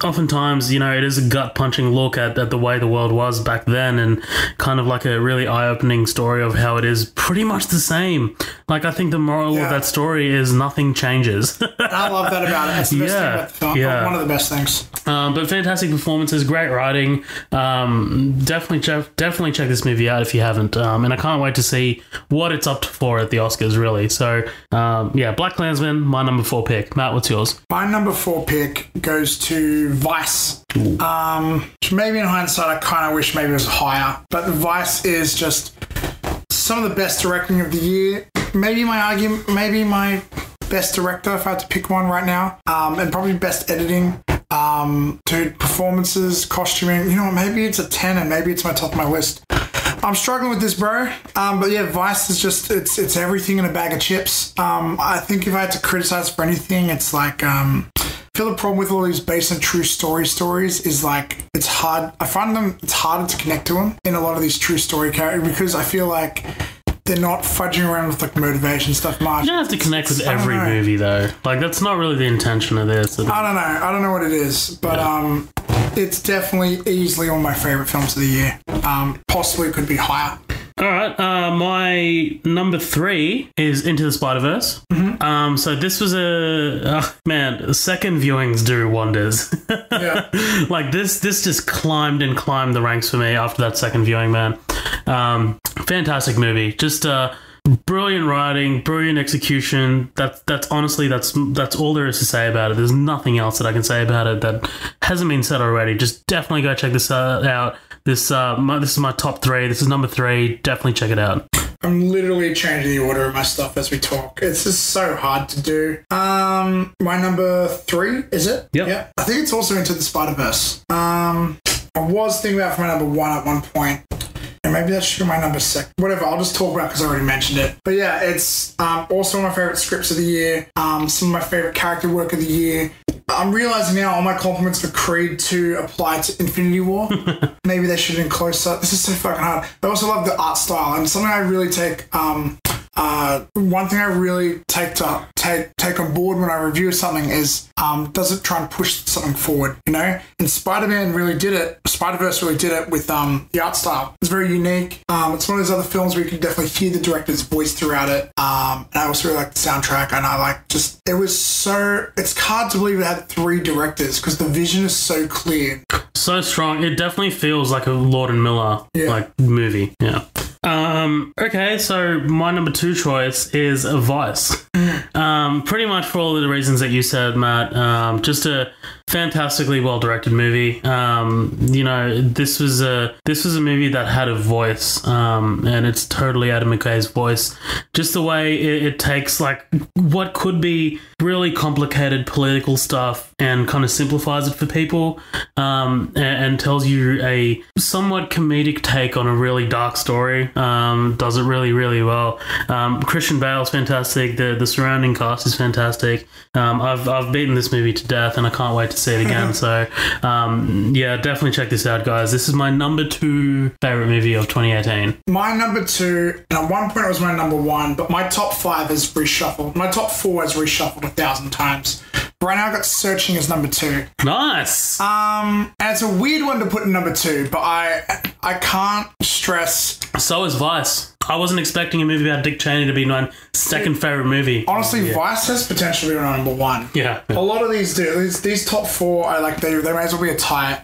oftentimes, it is a gut-punching look at the way the world was back then, and kind of like a really eye-opening story of how it is pretty much the same. Like, I think the moral of that story is nothing changes. I love that about it. That's the best thing about the film. Yeah. One of the best things. But fantastic performances, great writing. Definitely check this movie out if you haven't. And I can't wait to see what it's up for at the Oscars, really. So, Black Klansman, my number 4 pick. Matt, what's yours? My number 4 pick goes to Vice. Maybe in hindsight, I kind of wish maybe it was higher. But Vice is just some of the best directing of the year. Maybe my best director, if I had to pick one right now. And probably best editing. To performances, costuming. You know what? Maybe it's a 10 and maybe it's my top of my list. I'm struggling with this, bro. But yeah, Vice is just, it's everything in a bag of chips. I think if I had to criticize for anything, it's like, I feel the problem with all these based on true stories is like, it's hard. I find it's harder to connect to them in a lot of these true story characters because I feel like they're not fudging around with like motivation stuff much. You don't have to connect with every movie though. Like, that's not really the intention of this. I don't know what it is, but it's definitely easily one of my favorite films of the year. Possibly could be higher. All right, my number 3 is Into the Spider-Verse. So this was second viewings do wonders. Yeah. Like this just climbed the ranks for me after that second viewing, man. Fantastic movie. Just brilliant writing, brilliant execution. That's honestly all there is to say about it. There's nothing else that I can say about it that hasn't been said already. Just definitely go check this out. This is my top 3. This is number 3. Definitely check it out. I'm literally changing the order of my stuff as we talk. It's just so hard to do. My number 3, is it? Yep. Yeah. I think it's also Into the Spider-Verse. I was thinking about for my number 1 at one point. And maybe that should be my number 6. Whatever, I'll just talk about it because I already mentioned it. But yeah, it's also one of my favorite scripts of the year. Some of my favorite character work of the year. I'm realizing now all my compliments for Creed 2 apply to Infinity War. Maybe they should have been closer. This is so fucking hard. I also love the art style, and something I really take one thing I really take on board when I review something is does it try and push something forward, And Spider-Man really did it. Spider-Verse really did it with the art style. It's very unique. It's one of those other films where you can definitely hear the director's voice throughout it. And I also really like the soundtrack, and I like just it's hard to believe it had 3 directors because the vision is so clear. So strong. It definitely feels like a Lord and Miller movie. Yeah. Okay, so my number 2 choice is Vice. Pretty much for all of the reasons that you said, Matt. Just a fantastically well-directed movie. This was a movie that had a voice, and it's totally Adam McKay's voice. Just the way it takes like what could be really complicated political stuff and kind of simplifies it for people, and tells you a somewhat comedic take on a really dark story. Does it really, really well. Christian Bale's fantastic. The surrounding cast is fantastic. I've beaten this movie to death, and I can't wait to see it again. So, definitely check this out, guys. This is my number 2 favorite movie of 2018. My number 2, and at one point it was my number 1, but my top 5 is reshuffled. My top 4 is reshuffled 1,000 times. Right now I got Searching as number 2. Nice. And it's a weird one to put in number 2, but I can't stress. So is Vice. I wasn't expecting a movie about Dick Cheney to be my second favorite movie. Honestly, Vice has potential to be my number 1. Yeah. A lot of these do. These top 4, I like. They may as well be a tie.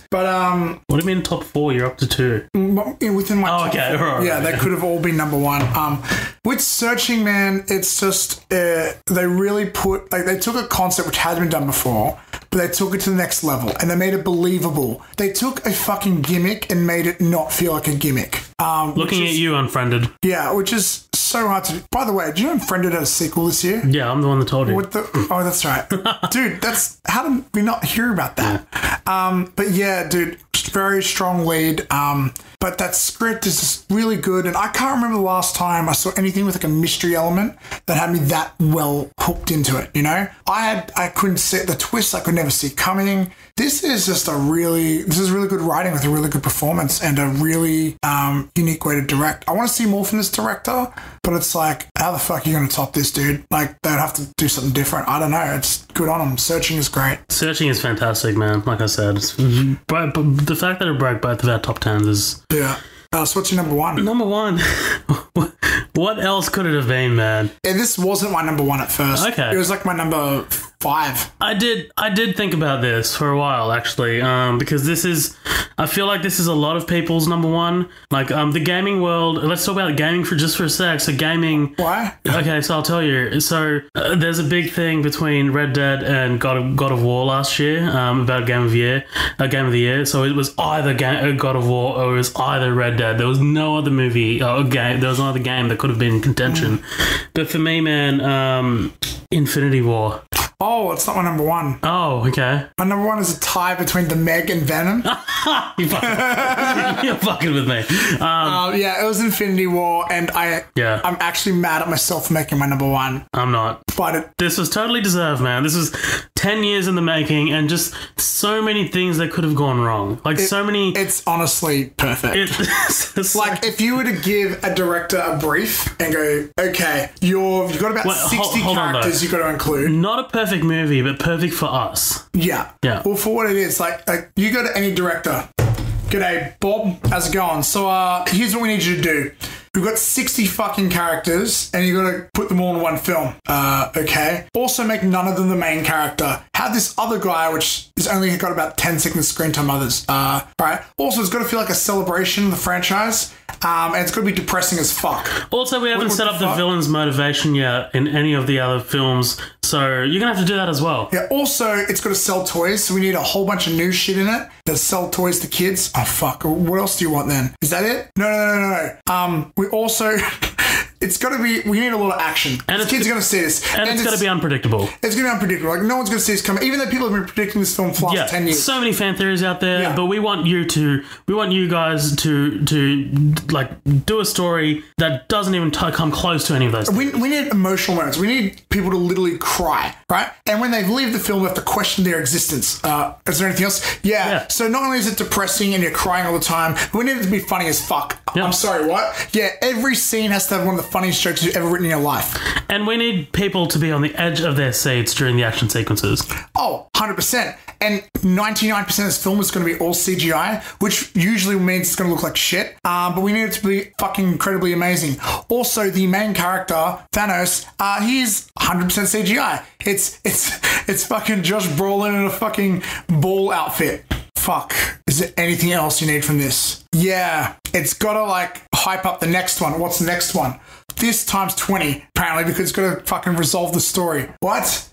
What do you mean top 4? You're up to 2. Within my top 4. Right. Yeah, they could have all been number 1. With Searching, man, it's just they really they took a concept which had been done before, but they took it to the next level and they made it believable. They took a fucking gimmick and made it not feel like a gimmick. Looking at you, Unfriended. Yeah, which is so hard to do. By the way, do you know Unfriended had a sequel this year? Yeah, I'm the one that told you. Oh, that's right. Dude, how did we not hear about that? But yeah, dude, very strong lead. But that script is just really good. And I can't remember the last time I saw anything with like a mystery element that had me that well hooked into it, you know? I couldn't see the twist I could never see coming. This is really good writing with a really good performance and a really unique way to direct. I want to see more from this director, but it's like, how the fuck are you going to top this, dude? Like, they'd have to do something different. I don't know. It's good on them. Searching is great. Searching is fantastic, man. Like I said, but the fact that it broke both of our top 10s is... Yeah. So what's your number one? Number one. What else could it have been, man? And this wasn't my number one at first. Okay. It was like my number 5. I did think about this for a while, actually, because I feel like this is a lot of people's number one. Like, the gaming world, let's talk about gaming for a sec. So gaming... Why? Okay, so I'll tell you. So there's a big thing between Red Dead and God of War last year about Game of the Year. So it was either God of War or it was either Red Dead. There was no other movie or game. There was no other game that could have been in contention. But for me, man, Infinity War. Oh, it's not my number one. Oh, okay. My number one is a tie between The Meg and Venom. You're fucking with me. Yeah, it was Infinity War, and I'm actually mad at myself for making my number one. I'm not. But this was totally deserved, man. This was 10 years in the making, and just so many things that could have gone wrong. Like, so many... It's honestly perfect. Like, if you were to give a director a brief and go, okay, you've got about 60 characters you've got to include. Not a perfect movie, but perfect for us. Yeah. Well, for what it is, like you go to any director. G'day, Bob. How's it going? So, here's what we need you to do. We've got 60 fucking characters, and you got to put them all in one film. Okay. Also, make none of them the main character. Have this other guy, which is only got about 10 seconds screen time others. Right. Also, it's got to feel like a celebration of the franchise. And it's got to be depressing as fuck. Also, we haven't set up the villain's motivation yet in any of the other films, so you're going to have to do that as well. Yeah, also, it's got to sell toys, so we need a whole bunch of new shit in it that sell toys to kids. Oh, fuck. What else do you want then? Is that it? No. We also... It's got to be... We need a lot of action. And kids are going to see this. And it's got to be unpredictable. It's going to be unpredictable. Like, no one's going to see this coming. Even though people have been predicting this film for the last 10 years. So many fan theories out there, but we want you guys to like, do a story that doesn't even come close to any of those things. We need emotional moments. We need people to literally cry, right? And when they leave the film, they have to question their existence. Is there anything else? Yeah. So not only is it depressing and you're crying all the time, but we need it to be funny as fuck. Yeah. I'm sorry, what? Yeah, every scene has to have one of the funniest jokes you've ever written in your life. And we need people to be on the edge of their seats during the action sequences. Oh, 100%. And 99% of this film is going to be all CGI, which usually means it's going to look like shit. But we need it to be fucking incredibly amazing. Also, the main character, Thanos, he's 100% CGI. It's fucking Josh Brolin in a fucking ball outfit. Fuck. Is there anything else you need from this? Yeah. It's got to, like, hype up the next one. What's the next one? This times 20, apparently, because it's got to fucking resolve the story. What?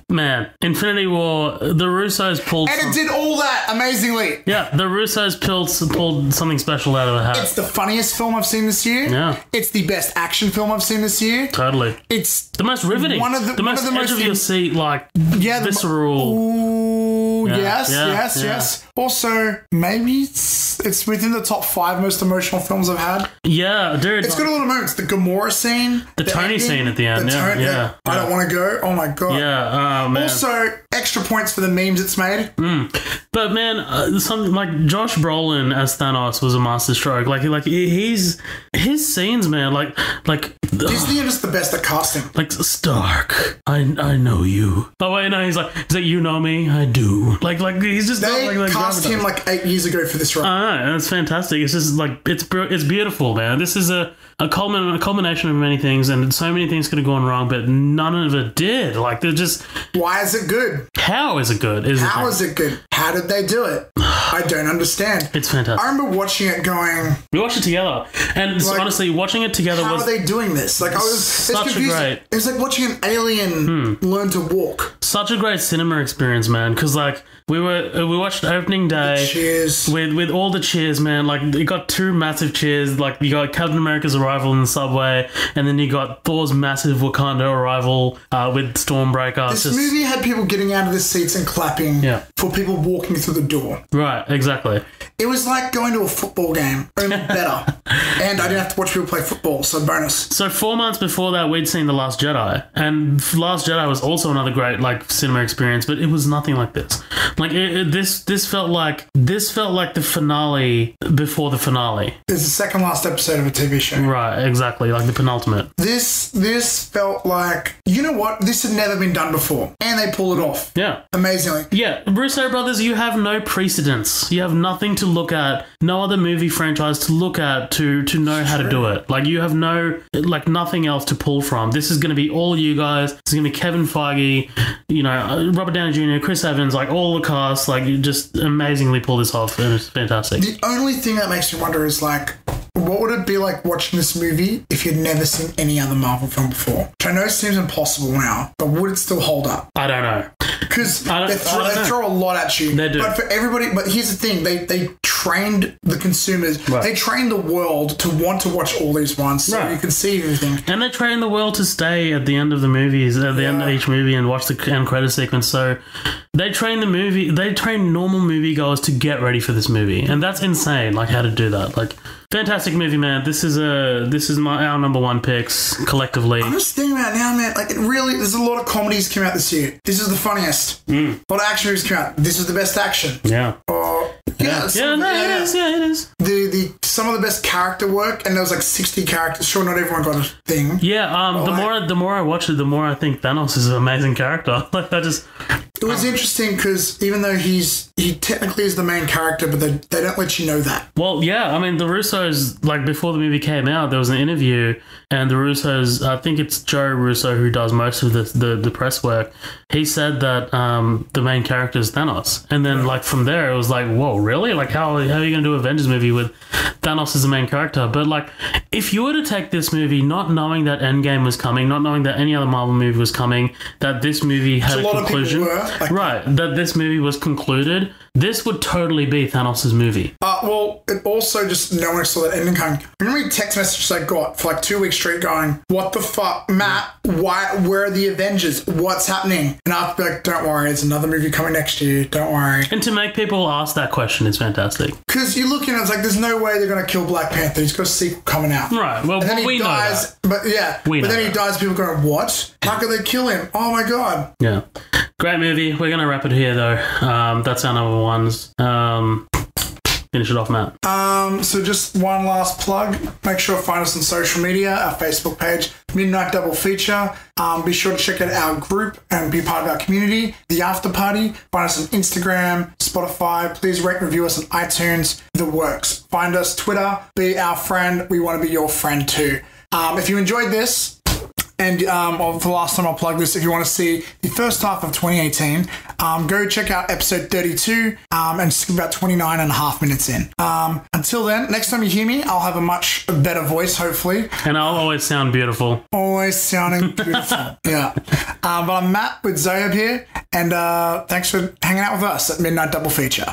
Man, Infinity War, the Russos pulled... And it did all that amazingly. Yeah, the Russos pulled something special out of the hat. It's the funniest film I've seen this year. Yeah. It's the best action film I've seen this year. Totally. It's... the most riveting. The most edge of your seat, like, visceral... Ooh, yes. Also, maybe it's within the top 5 most emotional films I've had. Yeah, dude. It's got a lot of moments. The Gamora scene. The Tony ending, scene at the end. Yeah. I don't want to go. Oh, my God. Yeah. Man. Also, extra points for the memes it's made. But man, something like Josh Brolin as Thanos was a masterstroke. Like his scenes, man. Like Disney are just the best at casting. Like Stark, I know you. Oh wait, no, he's like you know me, I do. Like he's just they cast him like 8 years ago for this role. I know, and it's fantastic. It's just like it's beautiful, man. This is a culmination of many things, and so many things could have gone wrong, but none of it did. Like they're just. Why is it good? How is it good? How is it good? How did they do it? I don't understand. It's fantastic. I remember watching it going... We watched it together. And honestly, watching it together how was... are they doing this? Like, I was such a great... It was like watching an alien learn to walk. Such a great cinema experience, man. Because, like, we watched opening day cheers with all the cheers, man. Like, you got two massive cheers. Like, you got Captain America's arrival in the subway, and then you got Thor's massive Wakanda arrival with Stormbreaker. This movie had people getting out of the seats and clapping for people walking through the door. Right, exactly. It was like going to a football game, only better. And I didn't have to watch people play football, so bonus. So 4 months before that, we'd seen The Last Jedi, and Last Jedi was also another great like cinema experience, but it was nothing like this. Like this felt like the finale before the finale. It's the second last episode of a TV show. Right, exactly, like the penultimate. This felt like, you know what? This had never been done before, and they pull it off. Yeah, amazingly. Yeah, Russo brothers, you have no precedence. You have nothing to look at, no other movie franchise to look at to know how to do it. Like, you have nothing else to pull from. This is going to be all you guys. This is going to be Kevin Feige, Robert Downey Jr., Chris Evans, like all the cast. Like, you just amazingly pull this off, and it's fantastic. The only thing that makes me wonder is like, what would it be like watching this movie if you'd never seen any other Marvel film before? Which I know seems impossible now, but would it still hold up? I don't know. Because they throw a lot at you. They do. But for everybody, but here's the thing, they trained the consumers, right. They trained the world to want to watch all these ones so right. You can see everything. And they train the world to stay at the end of the movies, at the end of each movie and watch the end credit sequence. So they train normal moviegoers to get ready for this movie. And that's insane, like how to do that. Like, fantastic movie, man. This is our number one picks collectively. I'm just thinking about it now, man. Like, there's a lot of comedies came out this year. This is the funniest. A lot of action movies came out. This is the best action. Yeah. It is. Some of the best character work, and there was like 60 characters. Sure, not everyone got a thing. Yeah. The more I watch it, the more I think Thanos is an amazing character. Like, I just. It was interesting because even though he technically is the main character, but they don't let you know that. Well, yeah, I mean, the Russos, like, before the movie came out, there was an interview, and the Russos, I think it's Joe Russo who does most of the press work, he said that the main character is Thanos. And then, like, from there, it was like, whoa, really? Like, how are you going to do an Avengers movie with Thanos as the main character? But, like, if you were to take this movie not knowing that Endgame was coming, not knowing that any other Marvel movie was coming, that this movie had a conclusion... Right, that this movie was concluded, this would totally be Thanos' movie. Well, it also just no one saw that ending coming. Remember the text messages I got for like 2 weeks straight going, what the fuck, Matt, where are the Avengers? What's happening? And I'd be like, don't worry, there's another movie coming next year, don't worry. And to make people ask that question is fantastic. Because you look and it's like, there's no way they're going to kill Black Panther. He's got a sequel coming out. Right, well, we dies, know that. But yeah, then he dies, people go, what? How could they kill him? Oh my God. Yeah. Great movie. We're going to wrap it here, though. That's our number ones. Finish it off, Matt. So just one last plug. Make sure to find us on social media, our Facebook page, Midnight Double Feature. Be sure to check out our group and be part of our community, The After Party. Find us on Instagram, Spotify. Please rate and review us on iTunes. The works. Find us Twitter. Be our friend. We want to be your friend too. If you enjoyed this, and for the last time I'll plug this, if you want to see the first half of 2018, go check out episode 32 and skip about 29 and a half minutes in. Until then, next time you hear me, I'll have a much better voice, hopefully. And I'll always sound beautiful. Always sounding beautiful. Yeah. But I'm Matt with Zoheb here, and thanks for hanging out with us at Midnight Double Feature.